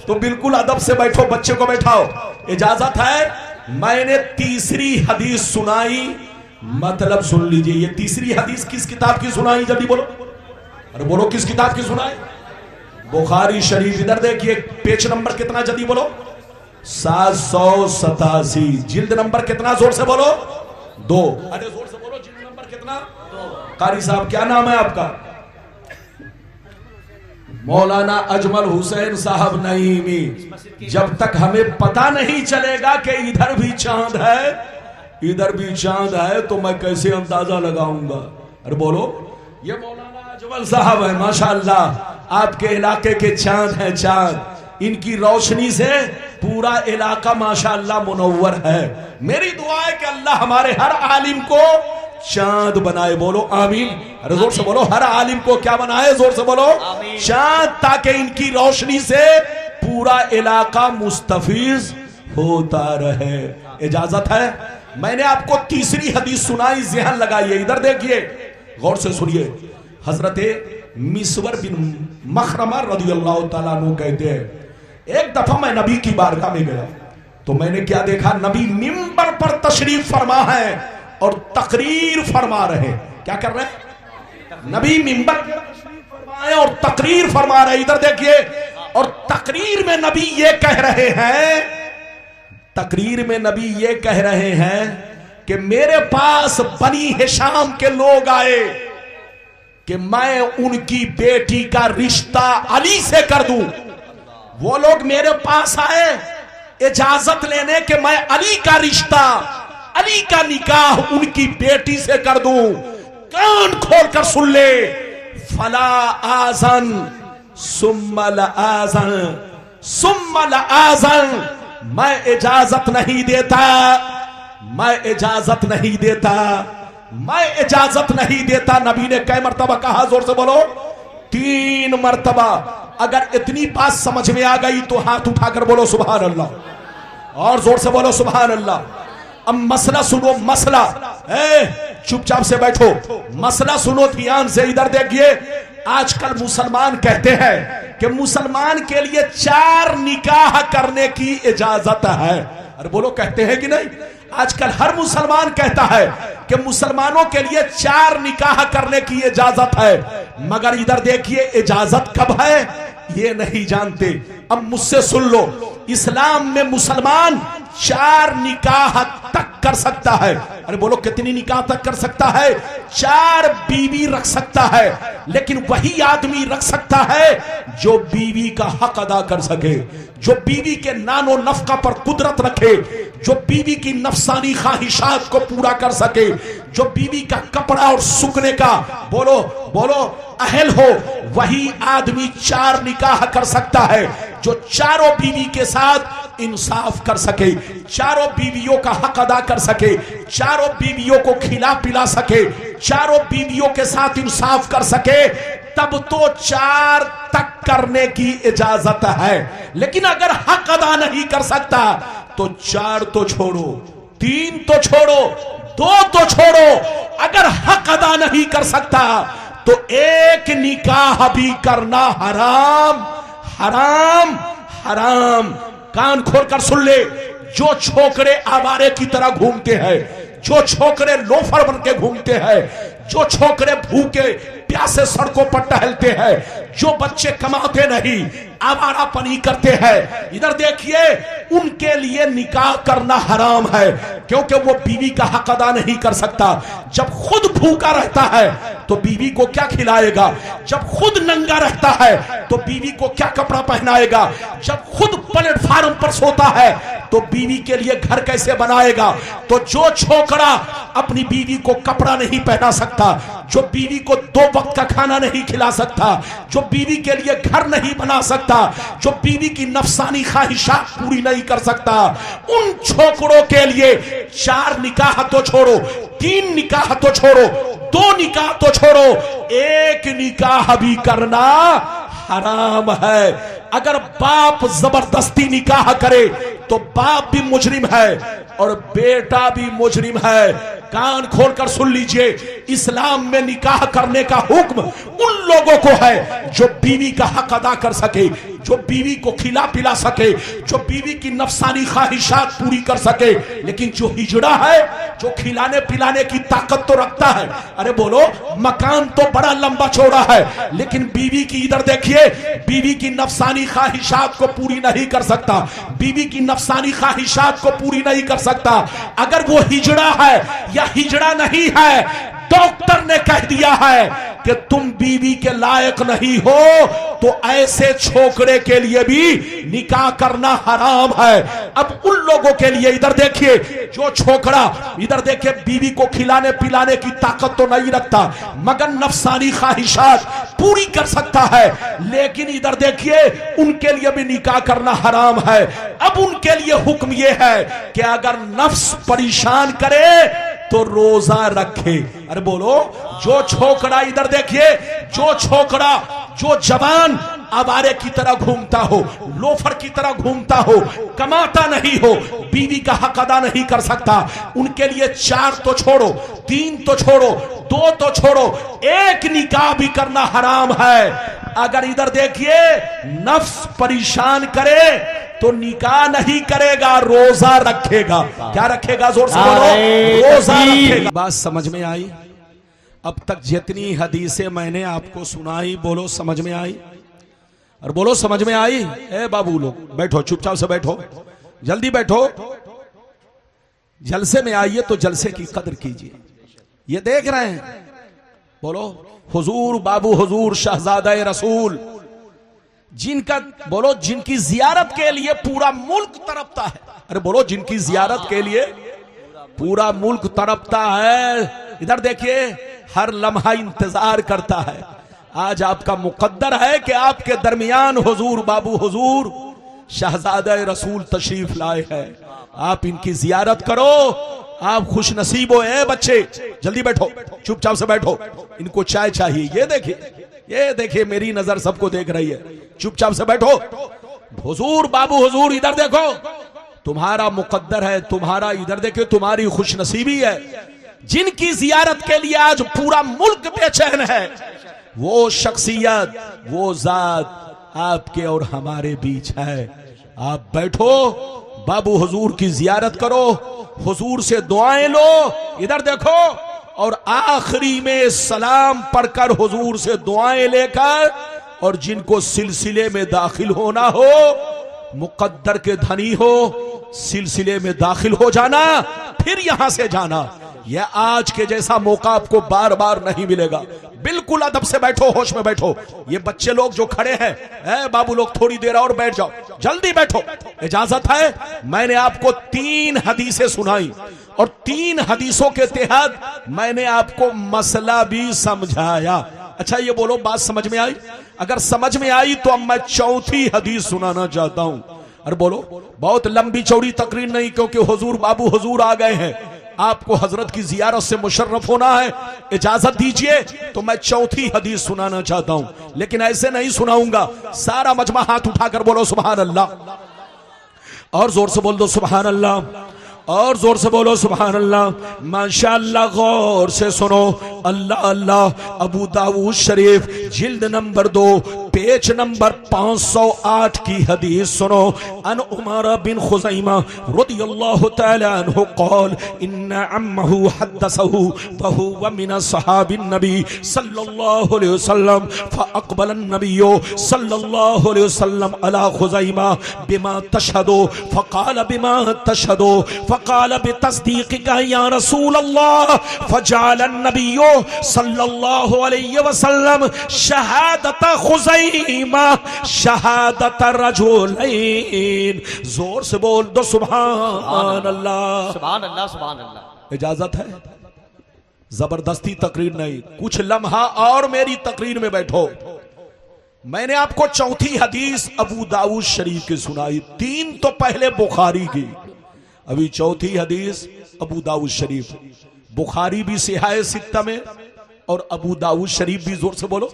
तो बिल्कुल अदब से बैठो, बच्चे को बैठाओ। इजाजत है? मैंने तीसरी हदीस सुनाई, मतलब सुन लीजिए। ये तीसरी हदीस किस किताब की सुनाई जल्दी बोलो? अरे बोलो, किस किताब की सुनाई? बुखारी शरीफ। इधर देखिए, पेज नंबर कितना जल्दी बोलो? 787 जिल्द नंबर कितना? जोर से बोलो। 2। अरे जोर से बोलो, जिल्द नंबर कितना? 2। कारी साहब क्या नाम है आपका? मौलाना अजमल हुसैन साहब नईमी। जब तक हमें पता नहीं चलेगा कि इधर भी चांद है इधर भी चांद है तो मैं कैसे अंदाजा लगाऊंगा? अरे बोलो, ये मौलाना अजमल साहब है, माशाअल्लाह आपके इलाके के चांद हैं। चांद, इनकी रोशनी से पूरा इलाका माशाअल्लाह मुनव्वर है। मेरी दुआ है कि अल्लाह हमारे हर आलिम को चांद बनाए। बोलो आमीन। अरे जोर से बोलो, हर आलिम को क्या बनाए? जोर से बोलो, चांद, ताकि इनकी रोशनी से पूरा इलाका मुस्तफीज होता रहे। इजाजत है? मैंने आपको तीसरी हदीस सुनाई, ज़हन लगाइए। इधर देखिए, गौर से सुनिए। हजरते मिसवर बिन मखरमा रदियल्लाहु ताला अन्हु कहते हैं, एक दफा मैं नबी की बारगाह में गया तो मैंने क्या देखा? नबी मिंबर पर तशरीफ फरमा है और तकरीर फरमा रहे। क्या कर रहे हैं? नबी मिंबर पर तशरीफ फरमाए और तकरीर फरमा रहे। इधर देखिए, और तकरीर में नबी ये कह रहे हैं, तकरीर में नबी ये कह रहे हैं कि मेरे पास बनी हिशाम के लोग आए कि मैं उनकी बेटी का रिश्ता अली से कर दूं। वो लोग मेरे पास आए इजाजत लेने कि मैं अली का रिश्ता, अली का निकाह उनकी बेटी से कर दूं। कान खोलकर सुन ले, फला आज़न सुम्मल आज़न सुम्मल आज़न। मैं इजाजत नहीं देता, मैं इजाजत नहीं देता, मैं इजाजत नहीं देता। नबी ने कई मर्तबा कहा? जोर से बोलो, 3 मर्तबा। अगर इतनी बात समझ में आ गई तो हाथ उठाकर बोलो सुभान अल्लाह। और जोर से बोलो सुभान अल्लाह। अब मसला सुनो, मसला। चुपचाप से बैठो, मसला सुनो ध्यान से। इधर देखिए, आजकल मुसलमान कहते हैं कि मुसलमान के लिए 4 निकाह करने की इजाजत है। अरे बोलो कहते हैं कि नहीं? आजकल हर मुसलमान कहता है कि मुसलमानों के लिए 4 निकाह करने की इजाजत है, मगर इधर देखिए इजाजत कब है ये नहीं जानते। अब मुझसे सुन लो, इस्लाम में मुसलमान 4 निकाह तक कर सकता है। अरे बोलो कितनी निकाह तक कर सकता है? 4 बीवी रख सकता है, लेकिन वही आदमी रख सकता है जो बीवी का हक अदा कर सके, जो बीवी के नानो नफका पर कुदरत रखे, जो बीवी की नफसानी ख्वाहिशात को पूरा कर सके, जो बीवी का कपड़ा और सूखने का बोलो बोलो अहल हो, वही आदमी 4 निकाह कर सकता है, जो चारों बीवी के साथ इंसाफ कर सके, चारों बीवियों का हक अदा कर सके, चारों बीवियों को खिला पिला सके, चारों बीवियों के साथ इंसाफ कर सके, तब तो 4 तक करने की इजाजत है। लेकिन अगर हक अदा नहीं कर सकता तो 4 तो छोड़ो, 3 तो छोड़ो, 2 तो छोड़ो, अगर हक अदा नहीं कर सकता तो 1 निकाह भी करना हराम हराम हराम। कान खोलकर सुन ले, जो छोकरे आवारे की तरह घूमते हैं, जो छोकरे लोफर बन के घूमते हैं, जो छोकरे भूखे प्यासे सड़कों पर टहलते हैं, जो बच्चे कमाते नहीं आवारापनी करते हैं, इधर देखिए उनके लिए निकाह करना हराम है, क्योंकि वो बीवी का हक अदा नहीं कर सकता। जब खुद भूखा रहता है तो बीवी को क्या खिलाएगा? जब खुद नंगा रहता है तो बीवी को क्या कपड़ा पहनाएगा? जब खुद प्लेटफार्म पर सोता है तो बीवी के लिए घर कैसे बनाएगा? तो जो छोकरा अपनी बीवी को कपड़ा नहीं पहना सकता, जो बीवी को 2 वक्त का खाना नहीं खिला सकता, जो बीवी के लिए घर नहीं बना सकता, जो बीवी की नफसानी ख्वाहिशात पूरी नहीं कर सकता, उन छोकरों के लिए 4 निकाह तो छोड़ो, 3 निकाह तो छोड़ो, 2 निकाह तो छोड़ो, 1 निकाह भी करना हराम है। अगर बाप जबरदस्ती निकाह करे तो बाप भी मुजरिम है और बेटा भी मुजरिम है। कान खोलकर सुन लीजिए, इस्लाम में निकाह करने का हुक्म उन लोगों को है जो बीवी का हक अदा कर सके, जो बीवी को खिला पिला सके, जो बीवी की नफसानी ख्वाहिशात पूरी कर सके। लेकिन जो हिजड़ा है, जो खिलाने पिलाने की ताकत तो रखता है, अरे बोलो मकान तो बड़ा लंबा चौड़ा है, लेकिन बीवी की इधर देखिए, बीवी की नफसानी ख्वाहिशात को पूरी नहीं कर सकता, बीवी की नफसानी ख्वाहिशात को पूरी नहीं कर सकता। अगर वो हिजड़ा है या हिजड़ा नहीं है, डॉक्टर ने कह दिया है कि तुम बीवी के लायक नहीं हो, तो ऐसे छोकरे के लिए भी निकाह करना हराम है। अब उन लोगों के लिए इधर देखिए, जो छोकरा इधर देखिए बीवी को खिलाने पिलाने की ताकत तो नहीं रखता, मगर नफसानी ख्वाहिशात पूरी कर सकता है, लेकिन इधर देखिए उनके लिए भी निकाह करना हराम है। अब उनके लिए हुक्म यह है कि अगर नफ्स परेशान करे तो रोजा रखे। अरे बोलो, जो छोकरा इधर देखिए, जो छोकरा, जो जवान आवारे की तरह घूमता हो, लोफर की तरह घूमता हो, कमाता नहीं हो, बीवी का हक अदा नहीं कर सकता, उनके लिए 4 तो छोड़ो, 3 तो छोड़ो, 2 तो छोड़ो, 1 निकाह भी करना हराम है। अगर इधर देखिए नफ्स परेशान करे तो निकाह नहीं करेगा, रोजा रखेगा। क्या रखेगा? जोर से बोलो, रोजा रखेगा। बात समझ में आई? अब तक जितनी हदीसें मैंने आपको सुनाई, बोलो समझ में आई? और बोलो समझ में आई? ए बाबू लोग बैठो, चुपचाप से बैठो, जल्दी बैठो। जलसे में आइए तो जलसे की कदर कीजिए। ये देख रहे हैं, बोलो हुजूर बाबू हुजूर शहजादा रसूल, जिनका बोलो जिनकी जियारत के लिए पूरा मुल्क तड़पता है। अरे बोलो, जिनकी जियारत के लिए पूरा मुल्क तड़पता है। इधर देखिए, हर लम्हा इंतजार करता है। आज आपका मुकद्दर है कि आपके दरमियान हुजूर बाबू हुजूर शहजादा रसूल तशरीफ लाए हैं। आप इनकी जियारत करो, आप खुश नसीब हो। ए बच्चे जल्दी बैठो, चुपचाप से बैठो, इनको चाय चाहिए। ये देखिए मेरी नजर सबको देख रही है, चुपचाप से बैठो। हुजूर बाबू हुजूर इधर देखो, तुम्हारा मुकद्दर है, तुम्हारा इधर देखो, तुम्हारी खुश नसीबी है। जिनकी जियारत के लिए आज पूरा मुल्क बेचैन है, वो शख्सियत, वो जात आपके और हमारे बीच है। आप बैठो, बाबू हुजूर की जियारत करो, हुजूर से दुआएं लो, इधर देखो, और आखिरी में सलाम पढ़कर हुजूर से दुआएं लेकर, और जिनको सिलसिले में दाखिल होना हो, मुकद्दर के धनी हो, सिलसिले में दाखिल हो जाना, फिर यहां से जाना। यह आज के जैसा मौका आपको बार बार नहीं मिलेगा। बिल्कुल अदब से बैठो, होश में बैठो। ये बच्चे लोग जो खड़े हैं, बाबू लोग थोड़ी देर और बैठ जाओ, जल्दी बैठो, इजाजत है। मैंने आपको 3 हदीसें सुनाई और 3 हदीसों के तहत मैंने आपको मसला भी समझाया। अच्छा ये बोलो, बात समझ में आई? अगर समझ में आई तो अब मैं चौथी हदीस सुनाना चाहता हूं। अरे बोलो, बहुत लंबी चौड़ी तकरीर नहीं, क्योंकि हुजूर बाबू हुजूर आ गए हैं, आपको हजरत की जियारत से मुशर्रफ होना है। इजाजत दीजिए तो मैं चौथी हदीस सुनाना चाहता हूं, लेकिन ऐसे नहीं सुनाऊंगा। सारा मजमा हाथ उठाकर बोलो सुभान अल्लाह, और जोर से बोल दो सुभान अल्लाह, और जोर से बोलो सुभान अल्लाह। माशाअल्लाह, गौर से सुनो। अल्लाह अल्लाह। अबू दाऊद शरीफ जिल्द नंबर 2 पेज नंबर 508 की हदीस सुनो। अन उमर बिन खुज़ैमा रदियल्लाहु तआला अन्हु क़ाल इन्ना अम्महु हद्दसहु व हुवा मिन सहाबिन नबी सल्लल्लाहु अलैहि वसल्लम फ़अक़बल अन्नबिय्यु सल्लल्लाहु अलैहि वसल्लम अला खुज़ैमा बिमा तशहदु फ़क़ाल बिमा तशहदु फ़क़ाल बितस्दीक़िका या रसूल अल्लाह फ़जअल अन्नबिय्यु सल्लल्लाहु अलैहि वसल्लम शहादत खुज़ैमा शहादत रजुलैन। जोर से बोल दो सुभान अल्लाह, सुभान अल्लाह, सुभान अल्लाह। इजाजत है, जबरदस्ती तकरीर नहीं, कुछ लम्हा और मेरी तकरीर में बैठो। मैंने आपको चौथी हदीस अबू दाऊद शरीफ की सुनाई, 3 तो पहले बुखारी की, अभी चौथी हदीस अबू दाऊद शरीफ। बुखारी भी सिहाए सित्ता में और अबू दाऊद शरीफ भी, जोर से बोलो,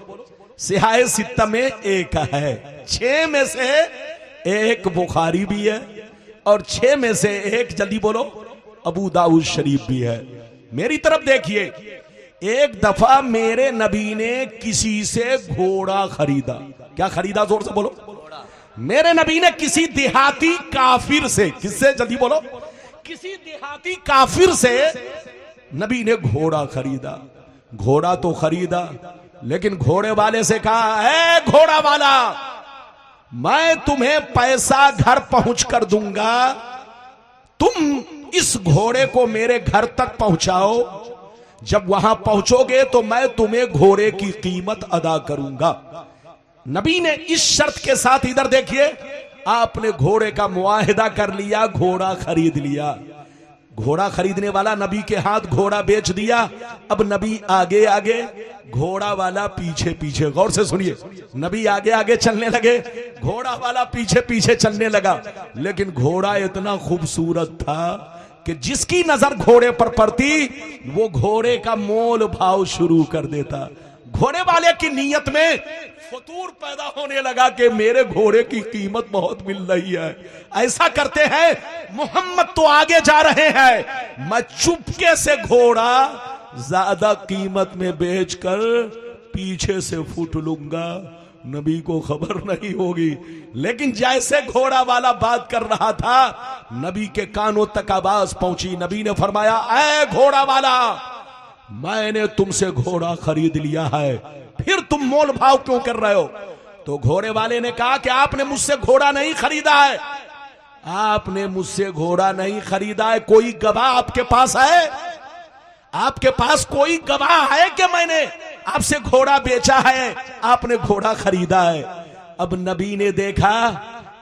सिहाए सित्ता में एक है। 6 में से एक बुखारी भी है और 6 में से एक, जल्दी बोलो, अबू दाऊद शरीफ भी है। मेरी तरफ देखिए, एक दफा मेरे नबी ने किसी से घोड़ा खरीदा। क्या खरीदा? जोर से बोलो। मेरे नबी ने किसी देहाती काफिर से, किससे? जल्दी बोलो। किसी देहाती काफिर से नबी ने घोड़ा खरीदा। घोड़ा तो खरीदा, लेकिन घोड़े वाले से कहा, है घोड़ा वाला, मैं तुम्हें पैसा घर पहुंच कर दूंगा, तुम इस घोड़े को मेरे घर तक पहुंचाओ, जब वहां पहुंचोगे तो मैं तुम्हें घोड़े की कीमत अदा करूंगा। नबी ने इस शर्त के साथ, इधर देखिए, आपने घोड़े का मुआहिदा कर लिया, घोड़ा खरीद लिया। घोड़ा खरीदने वाला नबी के हाथ घोड़ा बेच दिया। अब नबी आगे आगे, घोड़ा वाला पीछे पीछे। गौर से सुनिए, नबी आगे आगे चलने लगे, घोड़ा वाला पीछे पीछे चलने लगा। लेकिन घोड़ा इतना खूबसूरत था कि जिसकी नजर घोड़े पर पड़ती वो घोड़े का मोल भाव शुरू कर देता। घोड़े वाले की नीयत में फतूर पैदा होने लगा कि मेरे घोड़े की कीमत बहुत मिल रही है। ऐसा करते हैं, मोहम्मद तो आगे जा रहे हैं, मैं चुपके से घोड़ा ज्यादा कीमत में बेचकर पीछे से फूट लूंगा, नबी को खबर नहीं होगी। लेकिन जैसे घोड़ा वाला बात कर रहा था, नबी के कानों तक आवाज पहुंची। नबी ने फरमाया, ऐ घोड़ा वाला, मैंने तुमसे घोड़ा खरीद लिया है, फिर तुम मोल भाव क्यों कर रहे हो? तो घोड़े वाले ने कहा कि आपने मुझसे घोड़ा नहीं खरीदा है, आपने मुझसे घोड़ा नहीं खरीदा है। कोई गवाह आपके पास है? आपके पास कोई गवाह है कि मैंने आपसे घोड़ा बेचा है, आपने घोड़ा खरीदा है? अब नबी ने देखा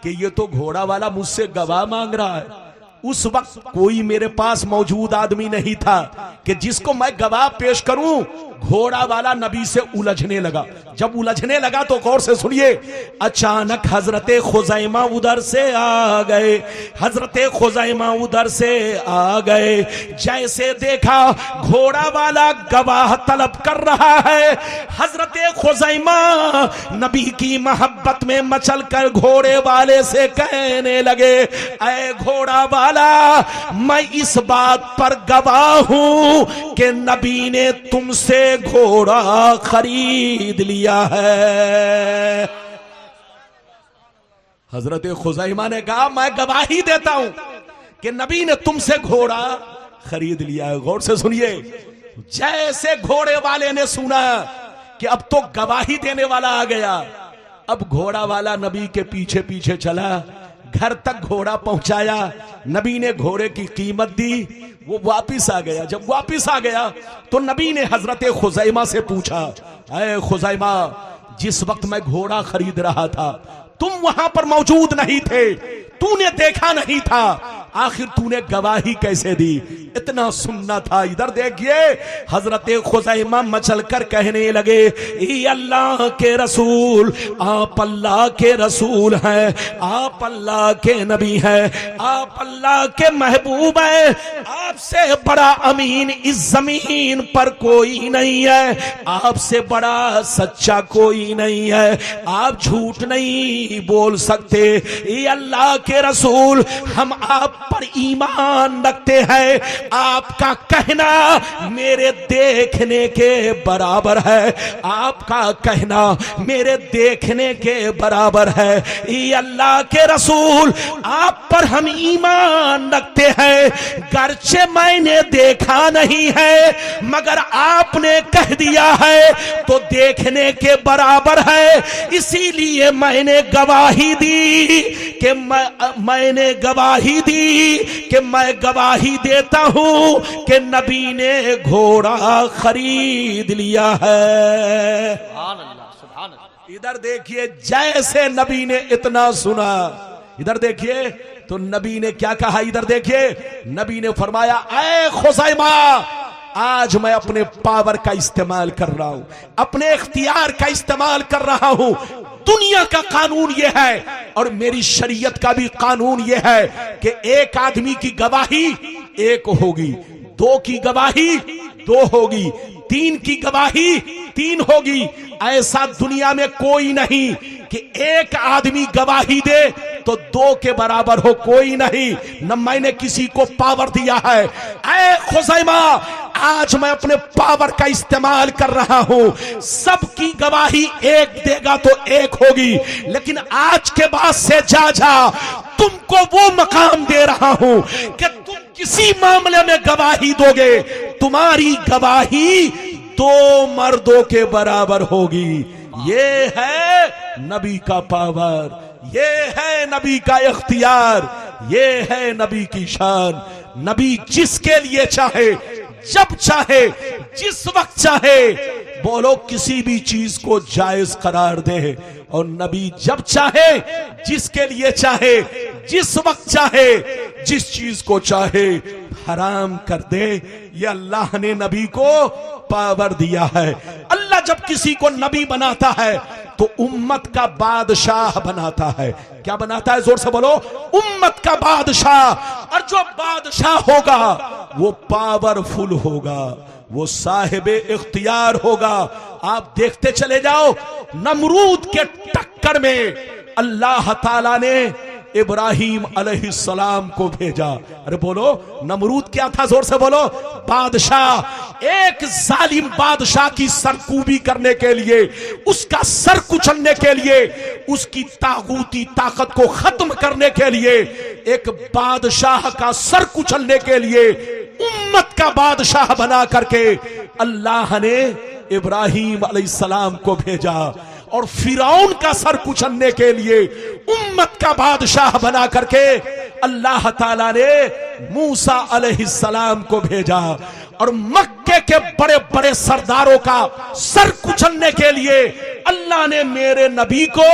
कि ये तो घोड़ा वाला मुझसे गवाह मांग रहा है। उस वक्त कोई मेरे पास मौजूद आदमी नहीं था कि जिसको मैं गवाह पेश करूं। घोड़ा वाला नबी से उलझने लगा। जब उलझने लगा तो गौर से सुनिए, अचानक हजरते खुज़ैमा उधर से आ गए। हजरते खुज़ैमा उधर से आ गए। जैसे देखा घोड़ा वाला गवाह तलब कर रहा है, हजरते खुज़ैमा नबी की मोहब्बत में मचल कर घोड़े वाले से कहने लगे, ऐ घोड़ा वाला, मैं इस बात पर गवाह हूं कि नबी ने तुमसे घोड़ा खरीद लिया है। हजरत खुजैमा ने कहा मैं गवाही देता हूं कि नबी ने तुमसे घोड़ा खरीद लिया है। गौर से सुनिए, जैसे घोड़े वाले ने सुना कि अब तो गवाही देने वाला आ गया, अब घोड़ा वाला नबी के पीछे पीछे चला, घर तक घोड़ा पहुंचाया, नबी ने घोड़े की कीमत दी, वो वापिस आ गया। जब वापिस आ गया तो नबी ने हजरत खुजैमा से पूछा, अरे खुजैमा, जिस वक्त मैं घोड़ा खरीद रहा था तुम वहां पर मौजूद नहीं थे, तूने देखा नहीं था, आखिर तूने गवाही कैसे दी? इतना सुनना था। इधर देखिए, हजरत खुजैमा मचल कर कहने लगे, अल्लाह के रसूल, आप अल्लाह के रसूल हैं, आप अल्लाह के नबी हैं, आप अल्लाह के महबूब हैं, आपसे बड़ा अमीन इस जमीन पर कोई नहीं है, आपसे बड़ा सच्चा कोई नहीं है, आप झूठ नहीं बोल सकते। अल्लाह के रसूल, हम आप पर ईमान रखते हैं, आपका कहना मेरे देखने के बराबर है, आपका कहना मेरे देखने के बराबर है। अल्लाह के रसूल, आप पर हम ईमान रखते हैं, गर्चे मैंने देखा नहीं है मगर आपने कह दिया है तो देखने के बराबर है, इसीलिए मैंने गवाही दी कि मैंने गवाही दी कि मैं गवाही देता हूं कि नबी ने घोड़ा खरीद लिया है। सुभान अल्लाह, सुभान अल्लाह। इधर देखिए, जैसे नबी ने इतना सुना, इधर देखिए तो नबी ने क्या कहा, इधर देखिए, नबी ने फरमाया, ऐ खुजैमा, आज मैं अपने पावर का इस्तेमाल कर रहा हूं, अपने इख्तियार का इस्तेमाल कर रहा हूं। दुनिया का कानून यह है और मेरी शरीयत का भी कानून यह है कि एक आदमी की गवाही एक होगी, दो की गवाही दो होगी, तीन की गवाही तीन होगी। ऐसा दुनिया में कोई नहीं कि एक आदमी गवाही दे तो दो के बराबर हो, कोई नहीं। न मैंने किसी को पावर दिया है। ऐ खुजैमा, आज मैं अपने पावर का इस्तेमाल कर रहा हूं, सबकी गवाही एक देगा तो एक होगी, लेकिन आज के बाद से जा तुमको वो मकाम दे रहा हूं कि तुम किसी मामले में गवाही दोगे, तुम्हारी गवाही दो मर्दों के बराबर होगी। ये है नबी का पावर, ये है नबी का इख्तियार, ये है नबी की शान। नबी जिसके लिए चाहे, जब चाहे, जिस वक्त चाहे, बोलो किसी भी चीज को जायज करार दे, और नबी जब चाहे, जिसके लिए चाहे, जिस वक्त चाहे, जिस चीज को चाहे हराम कर दे। ये अल्लाह ने नबी को पावर दिया है। अल्लाह जब किसी को नबी बनाता है तो उम्मत का बादशाह बनाता है। क्या बनाता है? जोर से बोलो, उम्मत का बादशाह। और जो बादशाह होगा वो पावरफुल होगा, वो साहिब इख्तियार होगा। आप देखते चले जाओ, नमरूद के टक्कर में अल्लाह ताला ने इब्राहिम अलैहिस्सलाम को भेजा। अरे बोलो, नमरूद क्या था? जोर से बोलो, बादशाह। एक जालिम बादशाह की सरकूबी करने के लिए, उसका सर कुचलने के लिए, उसकी तागूती ताकत को खत्म करने के लिए, एक बादशाह का सर कुचलने के लिए उम्मत का बादशाह बना करके अल्लाह ने इब्राहिम अलैहिस्सलाम को भेजा। और फिरौन का सर कुचलने के लिए उम्मत का बादशाह बना करके अल्लाह ताला ने मूसा अलैहिस्सलाम को भेजा। और मक्के के बड़े बड़े सरदारों का सर कुचलने के लिए अल्लाह ने मेरे नबी को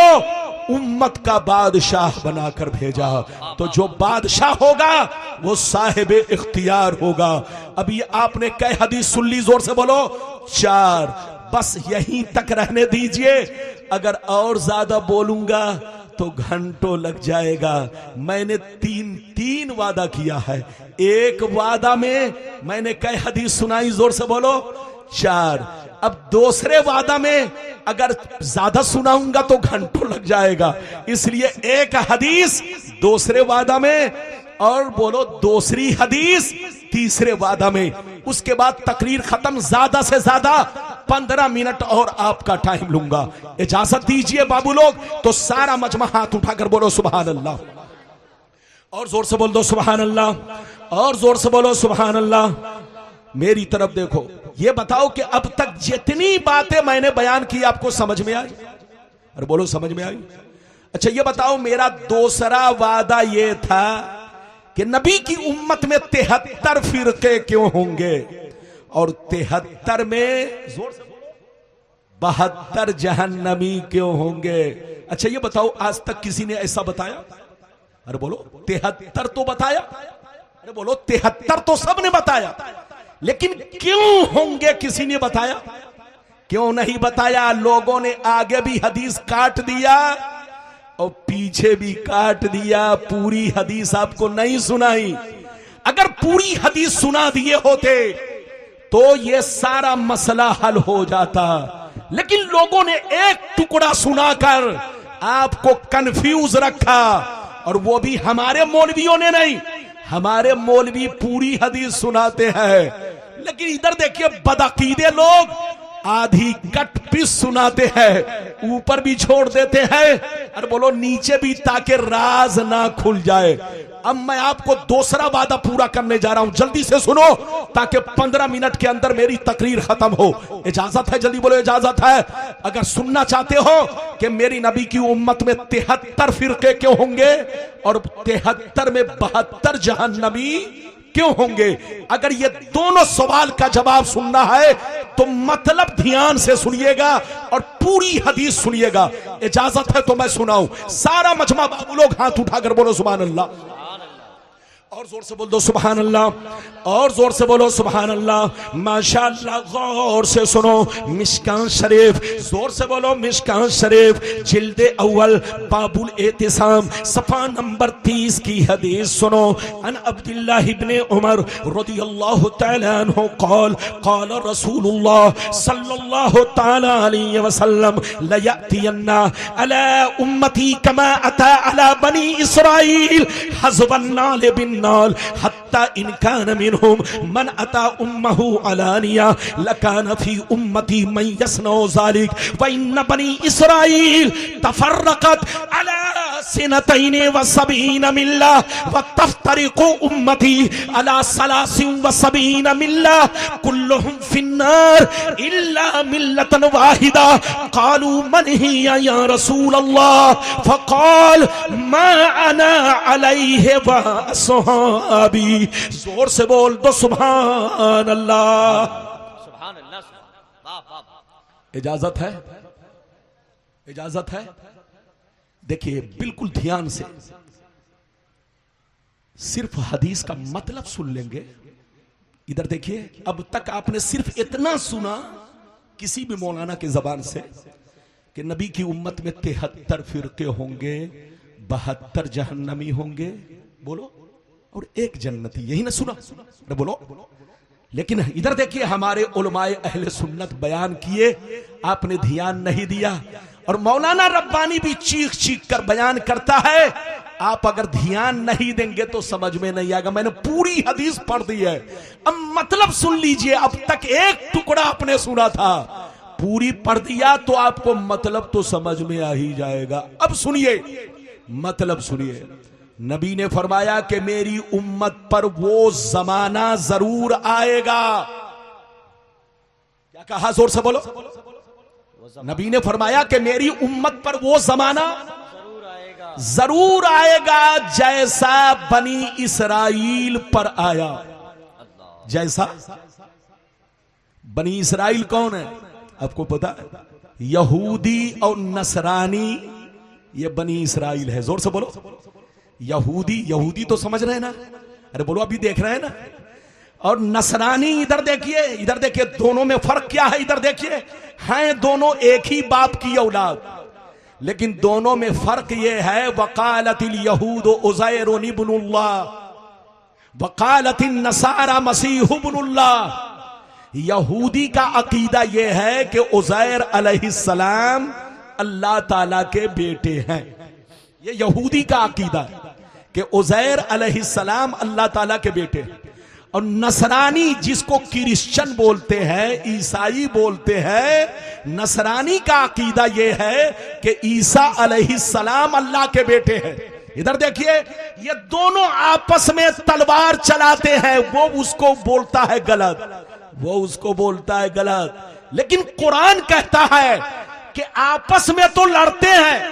उम्मत का बादशाह बनाकर भेजा। तो जो बादशाह होगा वो साहिब इख्तियार होगा। अभी आपने कई हदीस सुन ली, जोर से बोलो, 4। बस यहीं तक रहने दीजिए, अगर और ज्यादा बोलूंगा तो घंटों लग जाएगा। मैंने तीन वादा किया है। एक वादा में मैंने कई हदीस सुनाई, जोर से बोलो, 4। अब दूसरे वादा में अगर ज्यादा सुनाऊंगा तो घंटों लग जाएगा, इसलिए एक हदीस दूसरे वादा में, और बोलो दूसरी हदीस तीसरे वादा में। उसके बाद तकरीर खत्म। ज्यादा से ज्यादा 15 मिनट और आपका टाइम लूंगा। इजाजत दीजिए बाबू लोग। तो सारा मजमा हाथ उठाकर बोलो सुभान अल्लाह, और जोर से बोल दो सुभान अल्लाह, और जोर से बोलो सुभान अल्लाह। मेरी तरफ देखो, ये बताओ कि अब तक जितनी बातें मैंने बयान की आपको समझ में आई? अरे बोलो समझ में आई? अच्छा ये बताओ, मेरा दूसरा वादा ये था कि नबी की उम्मत में 73 फिरके क्यों होंगे, और 73 में जोर से 72 जहन्नमी क्यों होंगे? अच्छा ये बताओ, आज तक किसी ने ऐसा बताया? अरे बोलो 73 तो बताया। अरे बोलो 73 तो सबने बताया, लेकिन क्यों होंगे किसी ने बताया? क्यों नहीं बताया? लोगों ने आगे भी हदीस काट दिया और पीछे भी काट दिया, पूरी हदीस आपको नहीं सुनाई। अगर पूरी हदीस सुना दिए होते तो ये सारा मसला हल हो जाता, लेकिन लोगों ने एक टुकड़ा सुनाकर आपको कंफ्यूज रखा, और वो भी हमारे मौलवियों ने नहीं। हमारे मौलवी पूरी हदीस सुनाते हैं, लेकिन इधर देखिए बदअकीदे लोग आधी कट पीस सुनाते हैं, ऊपर भी छोड़ देते हैं, और बोलो नीचे भी, ताकि राज ना खुल जाए। अब मैं आपको दूसरा वादा पूरा करने जा रहा हूं, जल्दी से सुनो ताकि 15 मिनट के अंदर मेरी तकरीर खत्म हो। इजाजत है? जल्दी बोलो इजाजत है। अगर सुनना चाहते हो कि मेरी नबी की उम्मत में 73 फिरके क्यों होंगे और 73 में 72 जहन्नमी क्यों होंगे, अगर ये दोनों सवाल का जवाब सुनना है तो मतलब ध्यान से सुनिएगा और पूरी हदीस सुनिएगा। इजाजत है तो मैं सुनाऊं। सारा मजमा बाबू लोग हाथ उठाकर बोलो सुभान अल्लाह, और जोर से बोल दो सुभान अल्लाह, और जोर से बोलो सुभान अल्लाह। माशाअल्लाह, गौर से सुनो मिशकान शरीफ, जोर से बोलो मिशकान शरीफ, जिल्दे अव्वल बाबुल एतिसाम सफा नंबर 30 की हदीस सुनो। अन अब्दुल्लाह इब्ने उमर रदियल्लाहु तआला अन्हु क़ाल क़ाल रसूलुल्लाह सल्लल्लाहु तआला अलैहि वसल्लम लयअतियन्ना अला उम्मती कमा अता अला बनी इस्राईल हज़बन नाल बिन नाल हत्ता इन कान मिनहुम मन अता उम्महु अलानिया लकान फी उम्मती मन यसनौ ज़ालिक व इन बनी इस्राईल तफर्रकत अला सिनतैन व सबीन मिल्ला व तफ्तरिकु उम्मती अला सलासिन व सबीन मिल्ला कुल्लुहुम फिन्नार इल्ला मिल्लतन वाहिदा क़ालू मन हिया या रसूल अल्लाह फ़क़ाल मा अना अलैहि व असहाबी। जोर से बोल दो सुभान अल्लाह। सुभान अल्लाह, वाह वाह। इजाजत है? इजाजत है? देखिए बिल्कुल ध्यान से, सिर्फ हदीस का मतलब सुन लेंगे। इधर देखिए, अब तक आपने सिर्फ इतना सुना किसी भी मौलाना की जबान से कि नबी की उम्मत में 73 फिरके होंगे, 72 जहन्नमी होंगे, बोलो, और 1 जन्नती, यही ना सुना? अरे बोलो। लेकिन इधर देखिए, हमारे उलमाए अहले सुन्नत बयान किए, आपने ध्यान नहीं दिया। और मौलाना रब्बानी भी चीख चीख कर बयान करता है, आप अगर ध्यान नहीं देंगे तो समझ में नहीं आएगा। मैंने पूरी हदीस पढ़ दी है, अब मतलब सुन लीजिए। अब तक एक टुकड़ा आपने सुना था, पूरी पढ़ दिया तो आपको मतलब तो समझ में आ ही जाएगा। अब सुनिए, मतलब सुनिए। नबी ने फरमाया कि मेरी उम्मत पर वो जमाना जरूर आएगा। क्या कहा? जोर से बोलो। नबी ने फरमाया कि मेरी उम्मत पर वो जमाना जरूर आएगा जैसा बनी इसराइल पर आया। जैसा बनी इसराइल कौन है आपको पता है? यहूदी और नसरानी, ये बनी इसराइल है। जोर से बोलो। यहूदी तो समझ रहे हैं ना? अरे बोलो, अभी देख रहे हैं ना? और नसरानी, इधर देखिए दोनों में फर्क क्या है? इधर देखिए, हैं दोनों एक ही बाप की औलाद, लेकिन दोनों में फर्क यह है, वकालतिल यहूद उज़ैर इब्नुल्लाह वकालतिन नसारा मसीह इब्नुल्लाह। यहूदी का अकीदा यह है कि उज़ैर अलैहिस्सलाम अल्लाह ताला के बेटे हैं। ये यहूदी का अकीदा है कि उज़ैर अलैहिस्सलाम अल्लाह ताला के बेटे हैं। और नसरानी जिसको क्रिश्चियन बोलते हैं, ईसाई बोलते हैं, नसरानी का अकीदा यह है कि ईसा अलैहिस्सलाम अल्लाह के बेटे हैं। इधर देखिए, ये दोनों आपस में तलवार चलाते हैं। वो उसको बोलता है गलत, वो उसको बोलता है गलत, लेकिन कुरान कहता है कि आपस में तो लड़ते हैं,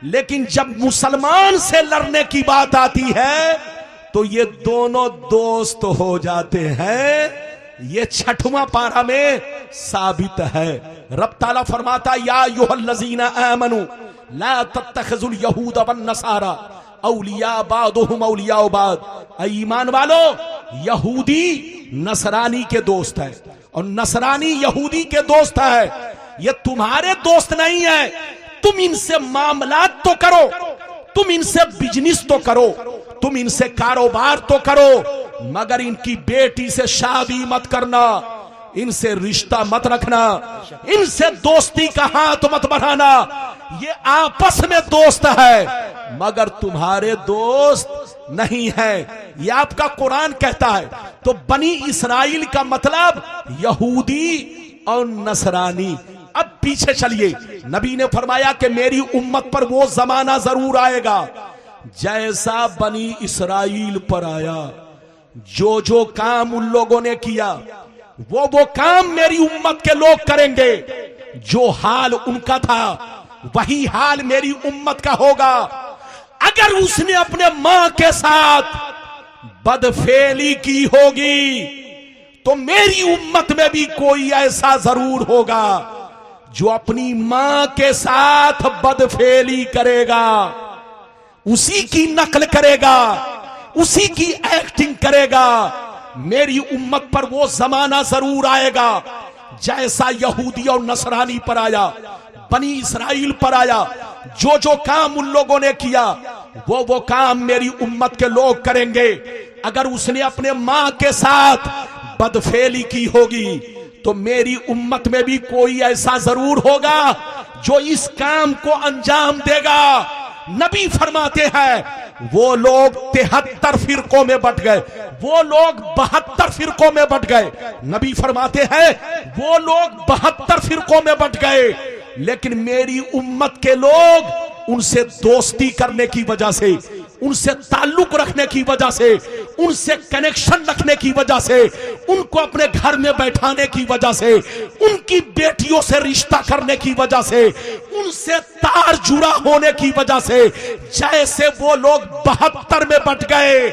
लेकिन जब मुसलमान से लड़ने की बात आती है तो ये दोनों दोस्त हो जाते हैं। ये 6वां पारा में साबित है। रब ताला फरमाता, या अय्युहल्लज़ीना आमनू ला तत्तखिज़ुल यहूद वन नसारा औलिया बादुहुम औलिया बाद। ईमान वालो, यहूदी नसरानी के दोस्त है और नसरानी यहूदी के दोस्त है। ये तुम्हारे दोस्त नहीं है। तुम इनसे मामलात तो करो, तुम इनसे बिजनेस तो करो, तुम इनसे कारोबार तो करो, मगर इनकी बेटी से शादी मत करना, इनसे रिश्ता मत रखना, इनसे दोस्ती का हाथ मत बढ़ाना। ये आपस में दोस्त है मगर तुम्हारे दोस्त नहीं है। ये आपका कुरान कहता है। तो बनी इस्राइल का मतलब यहूदी और नसरानी। अब पीछे चलिए, नबी ने फरमाया कि मेरी उम्मत पर वो जमाना जरूर आएगा जैसा बनी इस्राइल पर आया। जो जो काम उन लोगों ने किया वो काम मेरी उम्मत के लोग करेंगे। जो हाल उनका था वही हाल मेरी उम्मत का होगा। अगर उसने अपने मां के साथ बदफेली की होगी तो मेरी उम्मत में भी कोई ऐसा जरूर होगा जो अपनी मां के साथ बदफेली करेगा, उसी की नकल करेगा, उसी की एक्टिंग करेगा। मेरी उम्मत पर वो जमाना जरूर आएगा जैसा यहूदी और नसरानी पर आया, बनी इस्राइल पर आया। जो जो काम उन लोगों ने किया वो काम मेरी उम्मत के लोग करेंगे। अगर उसने अपने मां के साथ बदफेली की होगी तो मेरी उम्मत में भी कोई ऐसा जरूर होगा जो इस काम को अंजाम देगा। नबी फरमाते हैं वो लोग 73 फिरकों में बट गए, वो लोग 72 फिरकों में बट गए। नबी फरमाते हैं वो लोग 72 फिरकों में बट गए, लेकिन मेरी उम्मत के लोग उनसे दोस्ती करने की वजह से, उनसे ताल्लुक रखने की वजह से, उनसे कनेक्शन रखने की वजह से, उनको अपने घर में बैठाने की वजह से, उनकी बेटियों से रिश्ता करने की वजह से, उनसे तार जुड़ा होने की वजह से, जैसे वो लोग 72 में बट गए,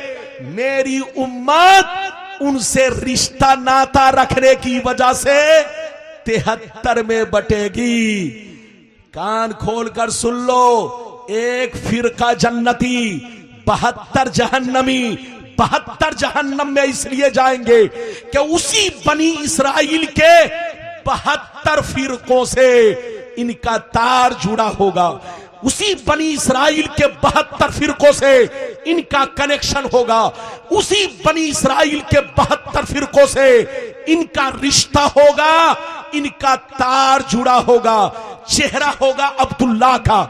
मेरी उम्मत उनसे रिश्ता नाता रखने की वजह से 73 में बटेगी। कान खोलकर सुन लो, एक फिरका जन्नती, 72 जहन्नमी। 72 जहन्नम में इसलिए जाएंगे कि उसी बनी इस्राइल के 72 फिरकों से इनका तार जुड़ा होगा, उसी बनी इस्राइल के 72 फिरकों से इनका कनेक्शन होगा, उसी बनी इस्राइल के 72 फिरकों से इनका रिश्ता होगा, इनका तार जुड़ा होगा। चेहरा होगा अब्दुल्लाह का,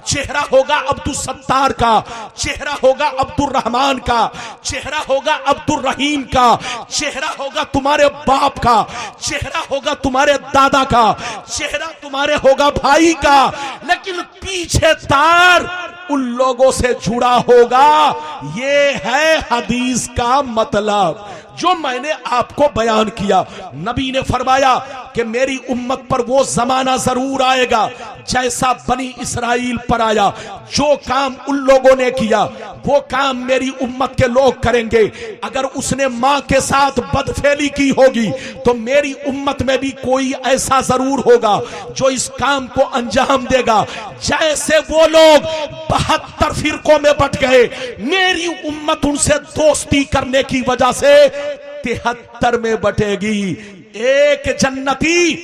चेहरा होगा अब्दुल सत्तार का, चेहरा होगा अब्दुल रहमान का, चेहरा होगा अब्दुल रहीम का, चेहरा होगा तुम्हारे बाप का, चेहरा होगा तुम्हारे दादा का, चेहरा तुम्हारे होगा भाई का, लेकिन पीछे तार उन लोगों से जुड़ा होगा। ये है हदीस का मतलब जो मैंने आपको बयान किया। नबी ने फरमाया कि मेरी उम्मत पर वो जमाना जरूर आएगा जैसा बनी इस्राइल पर आया। जो काम उन लोगों ने किया वो काम मेरी उम्मत के लोग करेंगे। अगर उसने मां के साथ बदफेली की होगी तो मेरी उम्मत में भी कोई ऐसा जरूर होगा जो इस काम को अंजाम देगा। जैसे वो लोग 72 फिरकों में बट गए, मेरी उम्मत उनसे दोस्ती करने की वजह से 73 में बटेगी। एक जन्नती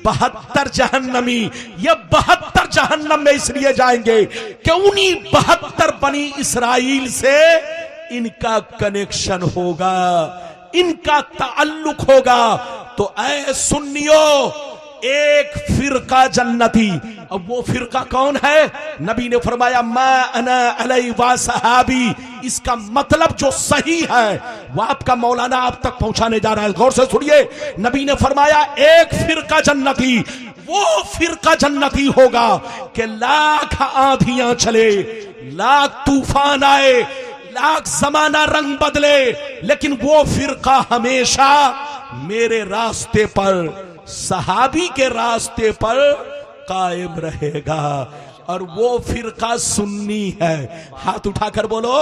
72 जहन्नमी। ये 72 जहन्नम में इसलिए जाएंगे कि उन्हीं 72 बनी इस्राइल से इनका कनेक्शन होगा, इनका ताल्लुक होगा। तो ऐ सुन्नियो, एक फिरका जन्नती, अब वो फिरका कौन है? नबी ने फरमाया मा अना अलैहि व सहाबी। इसका मतलब जो सही है वो आपका मौलाना आप तक पहुंचाने जा रहा है। गौर से सुनिए, नबी ने फरमाया एक फिरका जन्नती, वो फिरका जन्नती होगा कि लाख आंधियां चले, लाख तूफान आए, लाख जमाना रंग बदले, लेकिन वो फिरका हमेशा मेरे रास्ते पर, सहाबी के रास्ते पर कायम रहेगा। और वो फिरका सुन्नी है। हाथ उठाकर बोलो,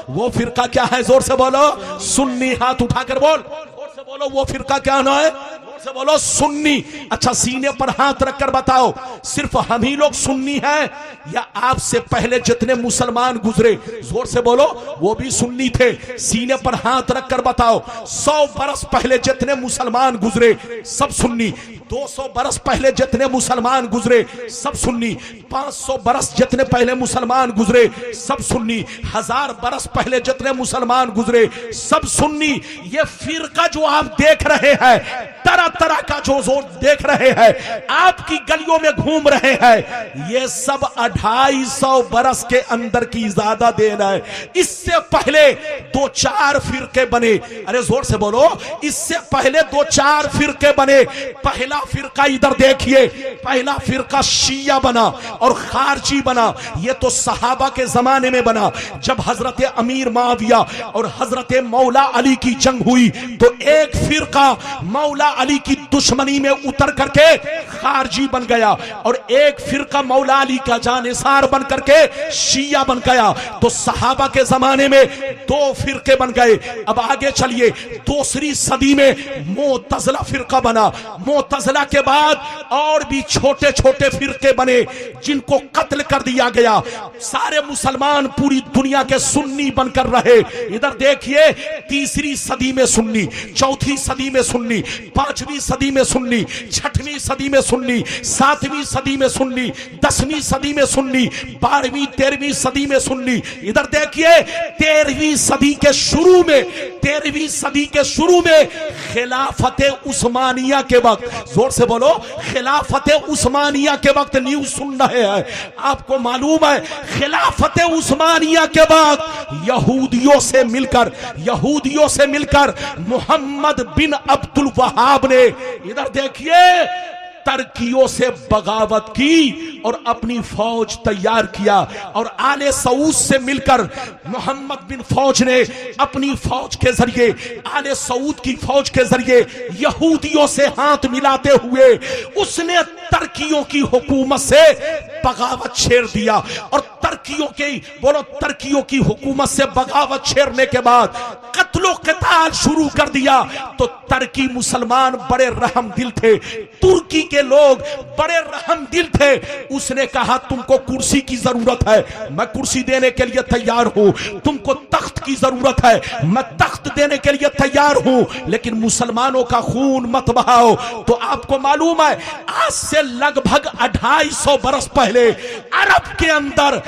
वो फिरका क्या है? जोर से बोलो, सुन्नी। हाथ उठाकर बोल, जोर से बोलो, वो फिरका क्या ना है? जोर से बोलो, सुन्नी। अच्छा, सीने पर हाथ रखकर बताओ, सिर्फ हम ही लोग सुन्नी हैं या आपसे पहले जितने मुसलमान गुजरे? जोर से बोलो, वो भी सुन्नी थे। सीने पर हाथ रखकर बताओ, 100 बरस पहले जितने मुसलमान गुजरे सब सुन्नी, 200 बरस पहले जितने मुसलमान गुजरे सब सुन्नी, 500 बरस जितने पहले मुसलमान गुजरे सब सुन्नी, 1000 बरस पहले जितने मुसलमान गुजरे सब सुन्नी। ये फिरका जो आप देख रहे हैं, तरह तरह का जो देख रहे हैं, आपकी गलियों में घूम रहे हैं, ये सब 250 बरस के अंदर की ज्यादा देन है। इससे पहले 2-4 फिरके बने। अरे जोर से बोलो, इससे पहले 2-4 फिरके बने। पहला फिरका इधर देखिए, पहला फिरका शिया बना और खारजी बना। ये तो सहाबा के जमाने में बना, जब हजरत अमीर माविया और हजरत मौला अली की जंग हुई तो एक फिरका मौला अली की दुश्मनी में उतर करके खारजी बन गया और एक फिरका मौला अली का जानिसार बन करके शिया बन गया। तो सहाबा के जमाने में 2 फिरके बन गए। अब आगे चलिए, 2री सदी में मोतज़िला फिरका बना। मोतज़िला के बाद और भी छोटे छोटे फिरके बने जिनको कत्ल कर दिया गया। सारे मुसलमान पूरी दुनिया के सुन्नी बनकर रहे। इधर देखिए, 3री सदी में सुन्नी, 4थी सदी में सुन्नी, 5वीं सदी में सुन्नी, 6वीं सदी में सुन्नी, 7वीं सदी में सुन्नी, 10वीं सदी में सुन्नी, 12वीं 13वीं सदी में सुन्नी। इधर देखिए, 13वीं सदी के शुरू में, 13वीं सदी के शुरू में खिलाफत उस्मानिया के वक्त, जोर से बोलो, खिलाफत उस्मानिया के वक्त न्यूज़ सुन रहे हैं। आपको मालूम है, खिलाफत उस्मानिया के वक्त यहूदियों से मिलकर मोहम्मद बिन अब्दुल वहाब ने, इधर देखिए, तुर्कियों से बगावत की और अपनी फौज तैयार किया। और आले सऊद से मिलकर मोहम्मद बिन फौज ने अपनी फौज के जरिए, आले सऊद की फौज के जरिए यहूदियों से हाथ मिलाते हुए उसने तुर्कियों की हुकूमत से बगावत छेड़ दिया। और तुर्कियों की हुकूमत से बगावत छेड़ने के बाद कत्लो क़िताल शुरू कर दिया। तो तुर्की मुसलमान बड़े रहम दिल थे, तुर्की के लोग बड़े रहम दिल थे। उसने कहा, तुमको कुर्सी की जरूरत है, मैं कुर्सी देने के लिए तैयार हूं। तुमको तख्त की जरूरत है, मैं तख्त देने के लिए तैयार हूं, लेकिन मुसलमानों का खून मत बहाओ। तो आपको मालूम है, आज से लगभग 250 बरस पहले अरब के अंदर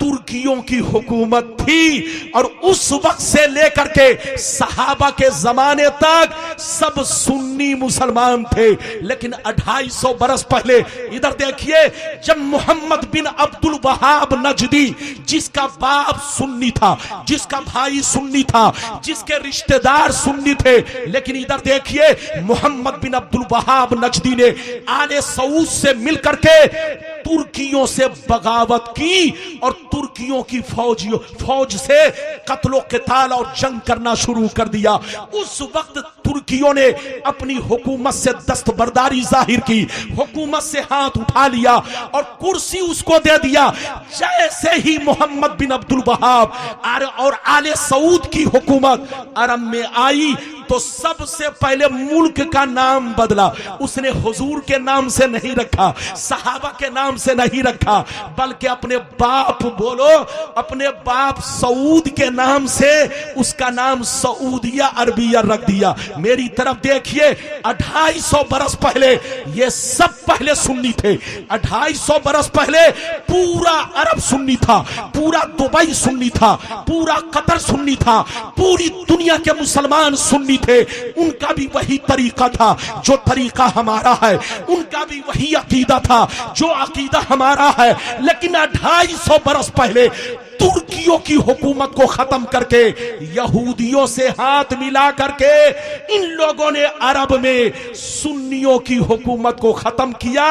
तुर्कियों की हुकूमत थी और उस वक्त से लेकर के सहाबा के जमाने तक सब सुन्नी मुसलमान थे। लेकिन 250 बरस पहले इधर देखिए, जब मोहम्मद बिन अब्दुल वहाब नजदी, जिसका बाप सुन्नी था, जिसका भाई सुन्नी था, जिसके रिश्तेदार सुन्नी थे, लेकिन इधर देखिए, मोहम्मद बिन अब्दुल वहाब नजदी ने आले सऊद से मिलकर के तुर्कियों से बगावत की और तुर्कियों की फौज से कत्लो क़िताल और जंग करना शुरू कर दिया। उस वक्त तुर्कियों ने अपनी हुकूमत से दस्तबरदारी जाहिर की, हुकूमत से हाथ उठा लिया और कुर्सी उसको दे दिया। जैसे ही मोहम्मद बिन अब्दुल वहाब और आले सऊद की हुकूमत अरब में आई तो सबसे पहले मुल्क का नाम बदला। उसने हुजूर के नाम से नहीं रखा, सहाबा के नाम से नहीं रखा, बल्कि अपने बाप, बोलो, अपने बाप सऊद के नाम से उसका नाम सऊदिया अरबिया रख दिया। मेरी तरफ देखिए, 250 बरस पहले ये सब पहले सुन्नी थे। 250 बरस पहले पूरा अरब सुन्नी था, पूरा दुबई सुन्नी था, पूरा कतर सुन्नी था, पूरी दुनिया के मुसलमान सुन्नी सुन्नी थे उनका भी वही तरीका था जो तरीका हमारा है, उनका भी वही अकीदा था जो अकीदा हमारा है। लेकिन 250 बरस पहले तुर्कियों की हुकूमत को खत्म करके, यहूदियों से हाथ मिला करके इन लोगों ने अरब में सुन्नियों की हुकूमत को खत्म किया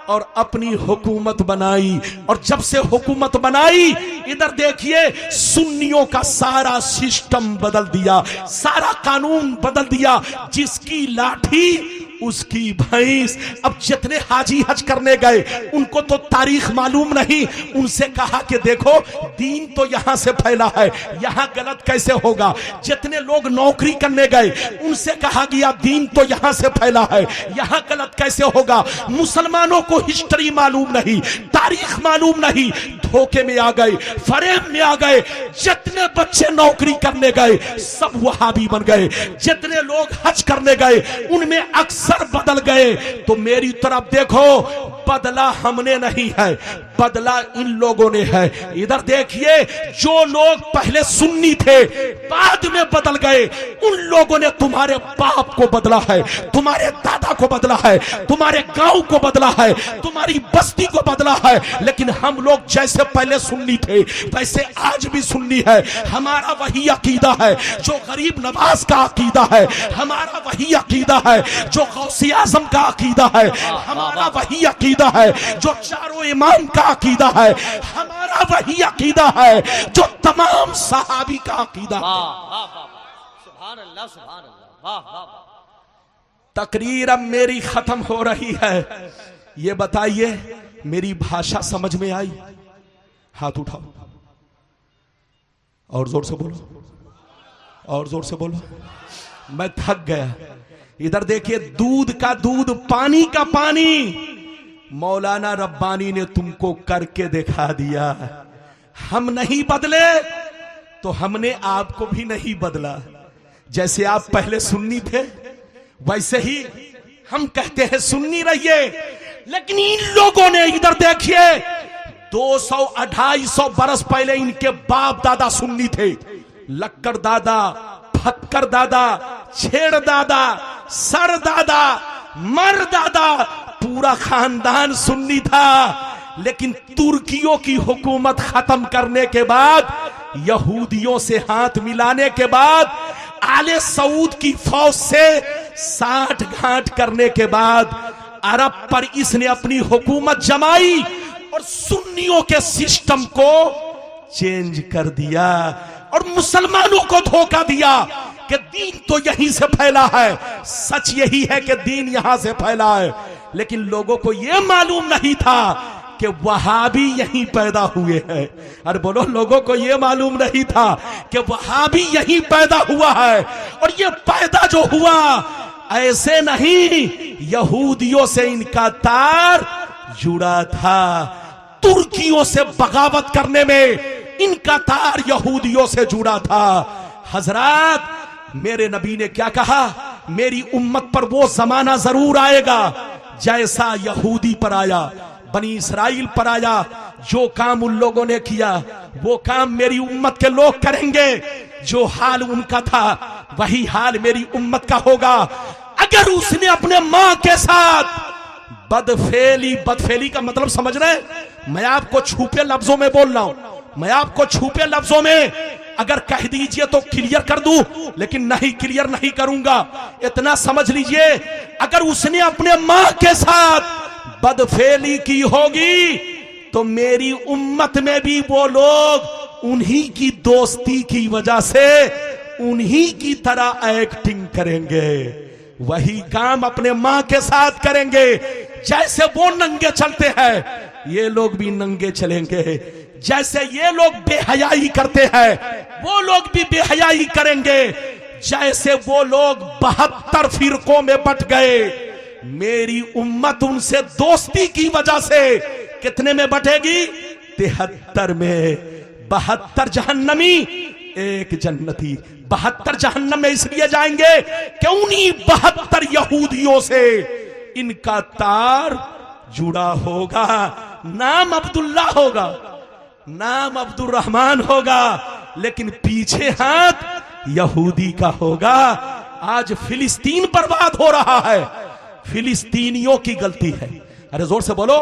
और अपनी हुकूमत बनाई। और जब से हुकूमत बनाई, इधर देखिए, सुन्नियों का सारा सिस्टम बदल दिया, सारा कानून बदल दिया। जिसकी लाठी उसकी भैंस। अब जितने हाजी हज करने गए उनको तो तारीख मालूम नहीं, उनसे कहा कि देखो दीन तो यहां से फैला है, यहां गलत कैसे होगा। जितने लोग नौकरी करने गए उनसे कहा गया दीन तो यहां से फैला है, यहां गलत कैसे होगा। मुसलमानों को हिस्ट्री मालूम नहीं, तारीख मालूम नहीं, धोखे में आ गए, फरेब में आ गए। जितने बच्चे नौकरी करने गए सब वहाबी बन गए, जितने लोग हज करने गए उनमें अक्सर बदल गए। तो मेरी तरफ देखो, बदला हमने नहीं है, बदला इन लोगों ने है। इधर देखिए, जो लोग पहले सुन्नी थे बाद में बदल गए, उन लोगों ने तुम्हारे बाप को बदला है, तुम्हारे दादा को बदला है, तुम्हारे गांव को बदला है, तुम्हारी बस्ती को बदला है। लेकिन हम लोग जैसे पहले सुन्नी थे वैसे आज भी सुन्नी है। हमारा वही अकीदा है जो गरीब नवाज का अकीदा है, हमारा वही अकीदा है जो गौसे आजम का अकीदा है, हमारा वही अकीदा है जो चारों इमाम का अकीदा है, हमारा वही अकीदा है जो तमाम सहाबी का अकीदा है। सुभान अल्लाह, सुभान अल्लाह, वाह वाह वाह। तकरीर अब मेरी खत्म हो रही है। ये बताइए, मेरी भाषा समझ में आई? हाथ उठाओ और जोर से बोलो, और जोर से बोलो। मैं थक गया। इधर देखिए, दूध का दूध, पानी का पानी, मौलाना रब्बानी ने तुमको करके दिखा दिया। हम नहीं बदले तो हमने आपको भी नहीं बदला। जैसे आप पहले सुन्नी थे वैसे ही हम कहते हैं सुन्नी रहिए। लेकिन इन लोगों ने, इधर देखिए, 200-250 बरस पहले इनके बाप दादा सुन्नी थे। लक्कड़ दादा, फक्कर दादा, छेड़ दादा, सर दादा, मर दादा, पूरा खानदान सुन्नी था। लेकिन तुर्कियों की हुकूमत खत्म करने के बाद, यहूदियों से हाथ मिलाने के बाद, आले सऊद की फौज से साठ गांठ करने के बाद अरब पर इसने अपनी हुकूमत जमाई और सुन्नियों के सिस्टम को चेंज कर दिया और मुसलमानों को धोखा दिया कि दीन तो यहीं से फैला है। सच यही है कि दीन यहां से फैला है, लेकिन लोगों को यह मालूम नहीं था कि वहाबी यहीं पैदा हुए हैं। अरे बोलो, लोगों को यह मालूम नहीं था कि वहाबी यहीं पैदा हुआ है। और ये पैदा जो हुआ ऐसे नहीं, यहूदियों से इनका तार जुड़ा था। तुर्कियों से बगावत करने में इनका तार यहूदियों से जुड़ा था। हजरात, मेरे नबी ने क्या कहा? मेरी उम्मत पर वो जमाना जरूर आएगा जैसा यहूदी पर आया, बनी इसराइल पर आया। जो काम उन लोगों ने किया वो काम मेरी उम्मत के लोग करेंगे। जो हाल उनका था वही हाल मेरी उम्मत का होगा। अगर उसने अपने मां के साथ बदफेली का मतलब समझ रहे? मैं आपको छुपे लफ्जों में बोल रहा हूं, मैं आपको छुपे लफ्जों में अगर कह दीजिए तो क्लियर कर दूं, लेकिन नहीं, क्लियर नहीं करूंगा। इतना समझ लीजिए, अगर उसने अपने मां के साथ बदफेली की होगी तो मेरी उम्मत में भी वो लोग उन्हीं की दोस्ती की वजह से उन्हीं की तरह एक्टिंग करेंगे। वही काम अपने मां के साथ करेंगे। जैसे वो नंगे चलते हैं ये लोग भी नंगे चलेंगे। जैसे ये लोग बेहयाई करते हैं वो लोग भी बेहयाई करेंगे। जैसे वो लोग 72 फिरकों में बट गए, मेरी उम्मत उनसे दोस्ती की वजह से कितने में बटेगी? 73 में। 72 जहन्नमी, एक जन्नती। 72 जहन्नम में इसलिए जाएंगे कि उन्हीं 72 यहूदियों से इनका तार जुड़ा होगा। नाम अब्दुल्ला होगा, नाम अब्दुल रहमान होगा, लेकिन पीछे हाथ यहूदी का होगा। आज फिलिस्तीन बर्बाद हो रहा है, फिलिस्तीनियों की गलती है। अरे जोर से बोलो,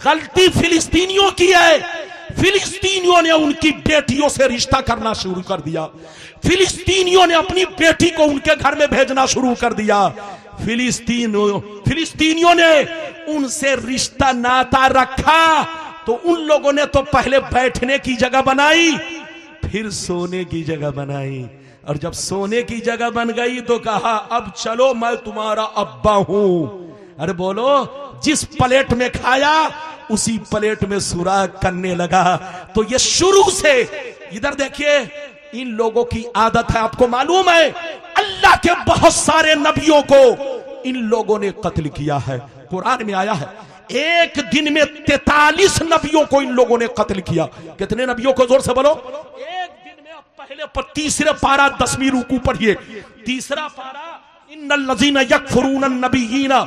गलती फिलिस्तीनियों की है। फिलिस्तीनियों ने उनकी बेटियों से रिश्ता करना शुरू कर दिया, फिलिस्तीनियों ने अपनी बेटी को उनके घर में भेजना शुरू कर दिया, फिलिस्तीनियों ने उनसे रिश्ता नाता रखा तो उन लोगों ने तो पहले बैठने की जगह बनाई, फिर सोने की जगह बनाई, और जब सोने की जगह बन गई तो कहा अब चलो मैं तुम्हारा अब्बा हूं। अरे बोलो, जिस प्लेट में खाया उसी प्लेट में सुराग करने लगा। तो ये शुरू से, इधर देखिए, इन लोगों की आदत है। आपको मालूम है अल्लाह के बहुत सारे नबियों को इन लोगों ने कत्ल किया है। कुरान में आया है एक दिन में 43 नबियों को इन लोगों ने कत्ल किया। कितने नबियों को, जोर से बोलो। एक दिन में, पहले पर तीसरे पारा 10वीं रुकू पढ़िए, तीसरा पारा, इन्नल लज़ीना यकफुरून अन्नबिय्यीना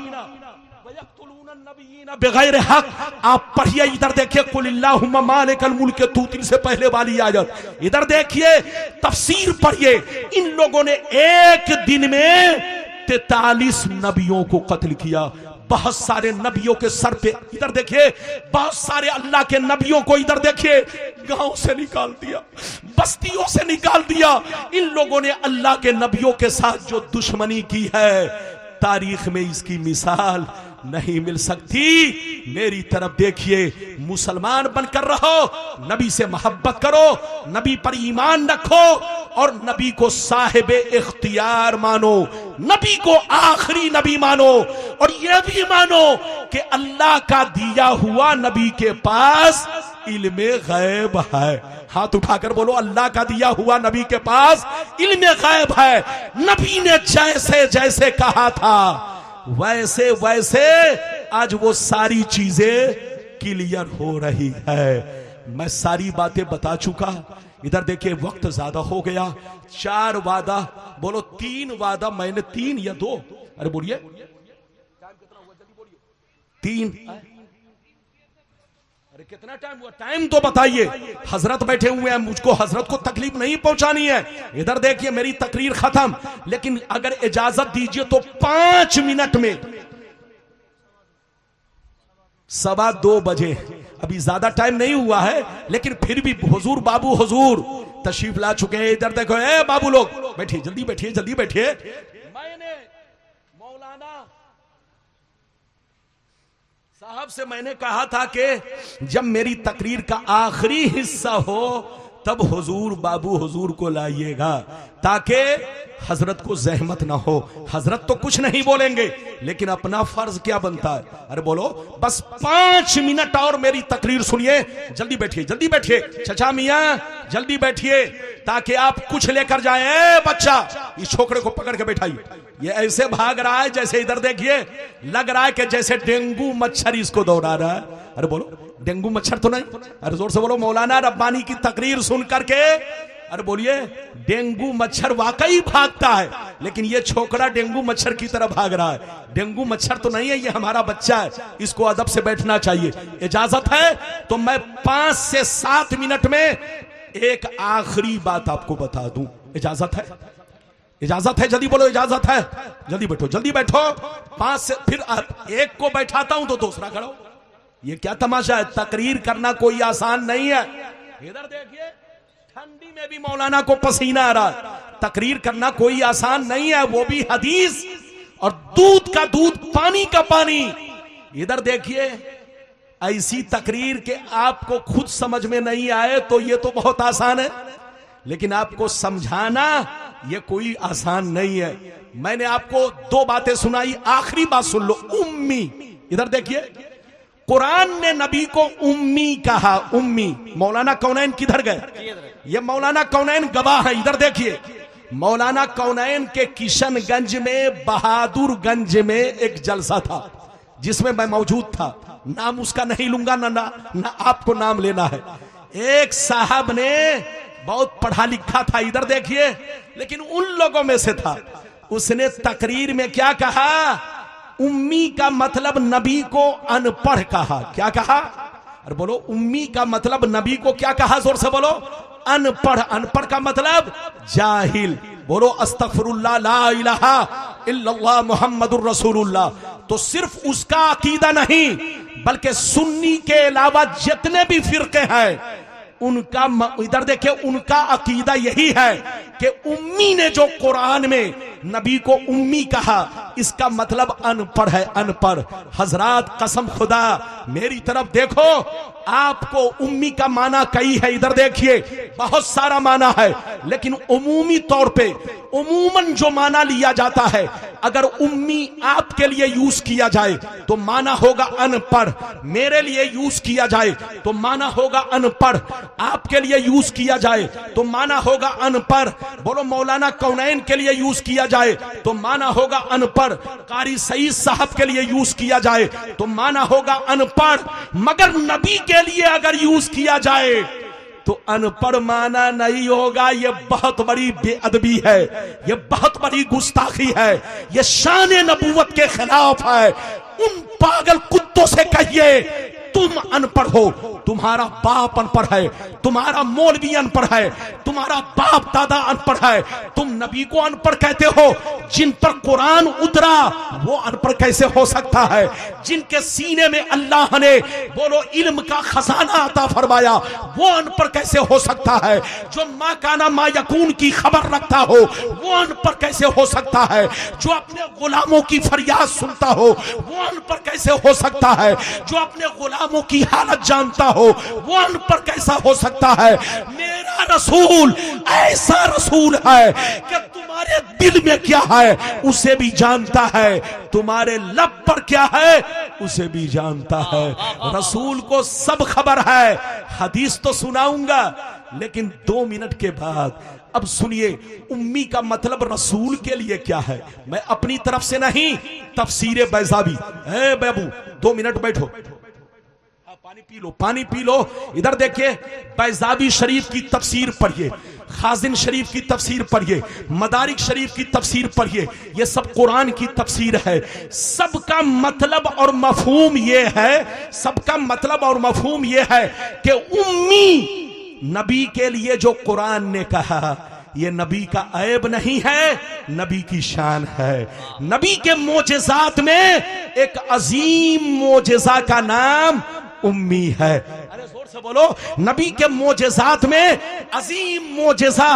बगैर हक। आप पढ़िए, इधर देखिए, कुलिल्लाहुम्मा मालिकल मुल्क, तूती से पहले वाली आयत। इधर देखिए, तफसीर पढ़िए। इन लोगों ने एक दिन में 43 नबियों को कत्ल किया। बहुत सारे नबियों के सर पे, इधर देखिए, बहुत सारे अल्लाह के नबियों को इधर देखिए गांव से निकाल दिया, बस्तियों से निकाल दिया। इन लोगों ने अल्लाह के नबियों के साथ जो दुश्मनी की है, तारीख में इसकी मिसाल नहीं मिल सकती। मेरी तरफ देखिए, मुसलमान बनकर रहो, नबी से मोहब्बत करो, नबी पर ईमान रखो और नबी को साहिबे इख्तियार मानो, नबी को आखिरी नबी मानो, और यह भी मानो कि अल्लाह का दिया हुआ नबी के पास इल्मे गैब है। हाथ उठाकर बोलो, अल्लाह का दिया हुआ नबी के पास इल्मे गैब है। नबी ने जैसे जैसे कहा था वैसे वैसे आज वो सारी चीजें क्लियर हो रही है। मैं सारी बातें बता चुका। इधर देखिए, वक्त ज्यादा हो गया। 4 वादा, बोलो 3 वादा मैंने, 3 या 2, अरे बोलिए 3, अरे कितना टाइम हुआ, टाइम तो बताइए। हजरत बैठे हुए हैं, मुझको हजरत को तकलीफ नहीं पहुंचानी है। इधर देखिए, मेरी तकरीर खत्म, लेकिन अगर इजाजत दीजिए तो 5 मिनट में 2:15 बजे, अभी ज्यादा टाइम नहीं हुआ है, लेकिन फिर भी हुजूर बाबू हुजूर तशरीफ ला चुके हैं। इधर देखो, ए बाबू लोग बैठिए, जल्दी बैठिए, जल्दी बैठिए। मैंने मौलाना साहब से मैंने कहा था कि जब मेरी तकरीर का आखिरी हिस्सा हो तब हुजूर बाबू हुजूर को लाइएगा, ताकि हजरत को जहमत ना हो। हजरत तो कुछ नहीं बोलेंगे, लेकिन अपना फर्ज क्या बनता है। अरे बोलो, बस 5 मिनट और मेरी तकरीर सुनिए। जल्दी बैठिए, जल्दी बैठिए, चचा मियां जल्दी बैठिए, ताकि आप कुछ लेकर जाए। बच्चा, इस छोकरे को पकड़ के बैठाइए। ये ऐसे भाग रहा है जैसे, इधर देखिए, लग रहा है कि जैसे डेंगू मच्छर इसको दौड़ा रहा है। अरे बोलो, डेंगू मच्छर तो नहीं? अरे जोर से बोलो। मौलाना रब्बानी की तकरीर सुन करके, अरे बोलिए, डेंगू मच्छर वाकई भागता है, लेकिन ये छोकरा डेंगू मच्छर की तरह भाग रहा है। डेंगू मच्छर तो नहीं है, ये हमारा बच्चा है, इसको अदब से बैठना चाहिए। इजाजत है तो मैं 5 से 7 मिनट में एक आखिरी बात आपको बता दूं। इजाजत है? इजाजत है? जल्दी बोलो, इजाजत है? जल्दी बैठो, जल्दी बैठो। 5 से, फिर एक को बैठाता हूं तो दूसरा खड़ो। ये क्या तमाशा है? तकरीर करना कोई आसान नहीं है। इधर देखिए, ठंडी में भी मौलाना को पसीना आ रहा है। तकरीर करना कोई आसान नहीं है, वो भी हदीस, और दूध का दूध, पानी का पानी। इधर देखिए, ऐसी तकरीर के आपको खुद समझ में नहीं आए तो ये तो बहुत आसान है, लेकिन आपको समझाना ये कोई आसान नहीं है। मैंने आपको 2 बातें सुनाई, आखिरी बात सुन लो। उम्मी, इधर देखिए, कुरान ने नबी को उम्मी कहा। उम्मी, मौलाना कौनैन किधर गए? ये मौलाना कौनैन गवाह है। इधर देखिए, मौलाना कौनैन के किशनगंज में, बहादुरगंज में एक जलसा था जिसमें मैं मौजूद था। नाम उसका नहीं लूंगा, ना आपको नाम लेना है। एक साहब ने बहुत पढ़ा लिखा था, इधर देखिए, लेकिन उन लोगों में से था। उसने तकरीर में क्या कहा? उम्मी का मतलब नबी को अनपढ़ कहा। क्या कहा? अरे बोलो, उम्मी का मतलब नबी को क्या कहा? जोर से बोलो। अनपढ़। अनपढ़ का मतलब जाहिल। बोलो अस्तगफिरुल्लाह ला इलाहा इल्लल्लाह मुहम्मदुर रसूलुल्लाह। तो सिर्फ उसका अकीदा नहीं बल्कि सुन्नी के अलावा जितने भी फिरके हैं उनका, इधर देखिए, उनका अकीदा यही है कि उम्मी ने जो कुरान में नबी को उम्मी कहा इसका मतलब अनपढ़ है, अनपढ़। हजरात कसम खुदा मेरी तरफ देखो, आपको उम्मी का माना कई है, इधर देखिए बहुत सारा माना है, लेकिन उमूमी तौर पे उमूमन जो माना लिया जाता है, अगर उम्मी आपके लिए यूज किया जाए तो माना होगा अनपढ़, मेरे लिए यूज किया जाए तो माना होगा अनपढ़, आपके लिए यूज किया जाए तो माना होगा अनपढ़। बोलो मौलाना कौनैन के लिए यूज किया जाए तो माना होगा अनपढ़, कारी सईद साहब के लिए यूज किया जाए तो माना होगा अनपढ़, मगर नबी के लिए अगर यूज किया जाए तो अनपढ़ माना नहीं होगा। ये बहुत बड़ी बेअदबी है, ये बहुत बड़ी गुस्ताखी है, ये शान नबूवत के खिलाफ है। उन पागल कुत्तों से कहिए तुम अनपढ़ हो, तुम्हारा बाप अनपढ़ है, तुम्हारा मौलवी अनपढ़ है, तुम्हारा बाप दादा अनपढ़ है, तुम नबी को अनपढ़ कहते हो। जिन पर कुरान उतरा वो अनपढ़ कैसे हो सकता है? जिनके सीने में अल्लाह ने बोलो इल्म का खजाना अता फरमाया वो अनपढ़ कैसे हो सकता है? जो माँ काना मा यकून की खबर रखता हो वो अनपढ़ कैसे हो सकता है? जो अपने गुलामों की फरियाद सुनता हो वो अनपढ़ कैसे हो सकता है? जो अपने गुलामों की हालत जानता हो वो अनपढ़ कैसा हो सकता है? मेरा रसूल ऐसा रसूल है कि तुम्हारे दिल में क्या है उसे भी जानता है, तुम्हारे लब पर क्या है उसे भी जानता है। रसूल को सब खबर है। हदीस तो सुनाऊंगा लेकिन 2 मिनट के बाद अब सुनिए उम्मी का मतलब रसूल के लिए क्या है। मैं अपनी तरफ से नहीं, तफसीर बैजावी। ए बाबू 2 मिनट बैठो, पानी पी लो, पानी पी लो। इधर देखिए बैजावी शरीफ की तफसीर पढ़िए, खाजिन शरीफ की तफसीर पढ़िए, मदारिक शरीफ की तफसीर पढ़िए, ये सब कुरान की तफसीर है। सबका मतलब और मफहूम ये है, सबका मतलब और मफहूम ये है कि उम्मी नबी के लिए जो कुरान ने कहा ये नबी का ऐब नहीं है, नबी की शान है। नबी के मोजेजात में एक अजीम मोजेजा का नाम उम्मी है। अरे जोर से बोलो, नबी के मोजेजात में अजीम मोजेजा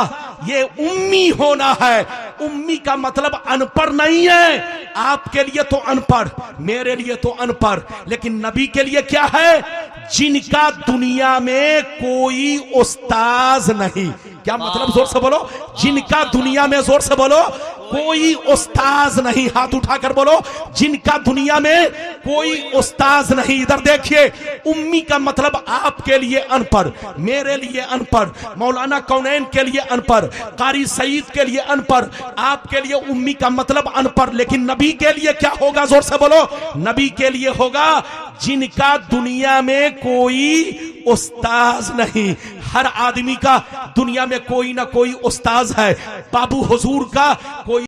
ये उम्मी होना है। उम्मी का मतलब अनपढ़ नहीं है, आपके लिए तो अनपढ़, मेरे लिए तो अनपढ़, लेकिन नबी के लिए क्या है? जिनका दुनिया में कोई उस्ताज नहीं। क्या मतलब? जोर से बोलो, जिनका दुनिया में, जोर से बोलो, कोई उस्ताज नहीं। हाथ उठाकर बोलो, जिनका दुनिया में कोई उस्ताज नहीं। इधर देखिए उम्मी का मतलब आपके लिए अनपढ़, मेरे लिए अनपढ़, मौलाना कौनैन के लिए अनपढ़, कारी सईद के लिए अनपढ़, आपके लिए उम्मी का मतलब अनपढ़। लेकिन नबी के लिए क्या होगा? जोर से बोलो, नबी के लिए होगा जिनका दुनिया में कोई उस्ताज नहीं। हर आदमी का दुनिया में कोई ना कोई उस्ताज है। बाबू हुजूर का कोई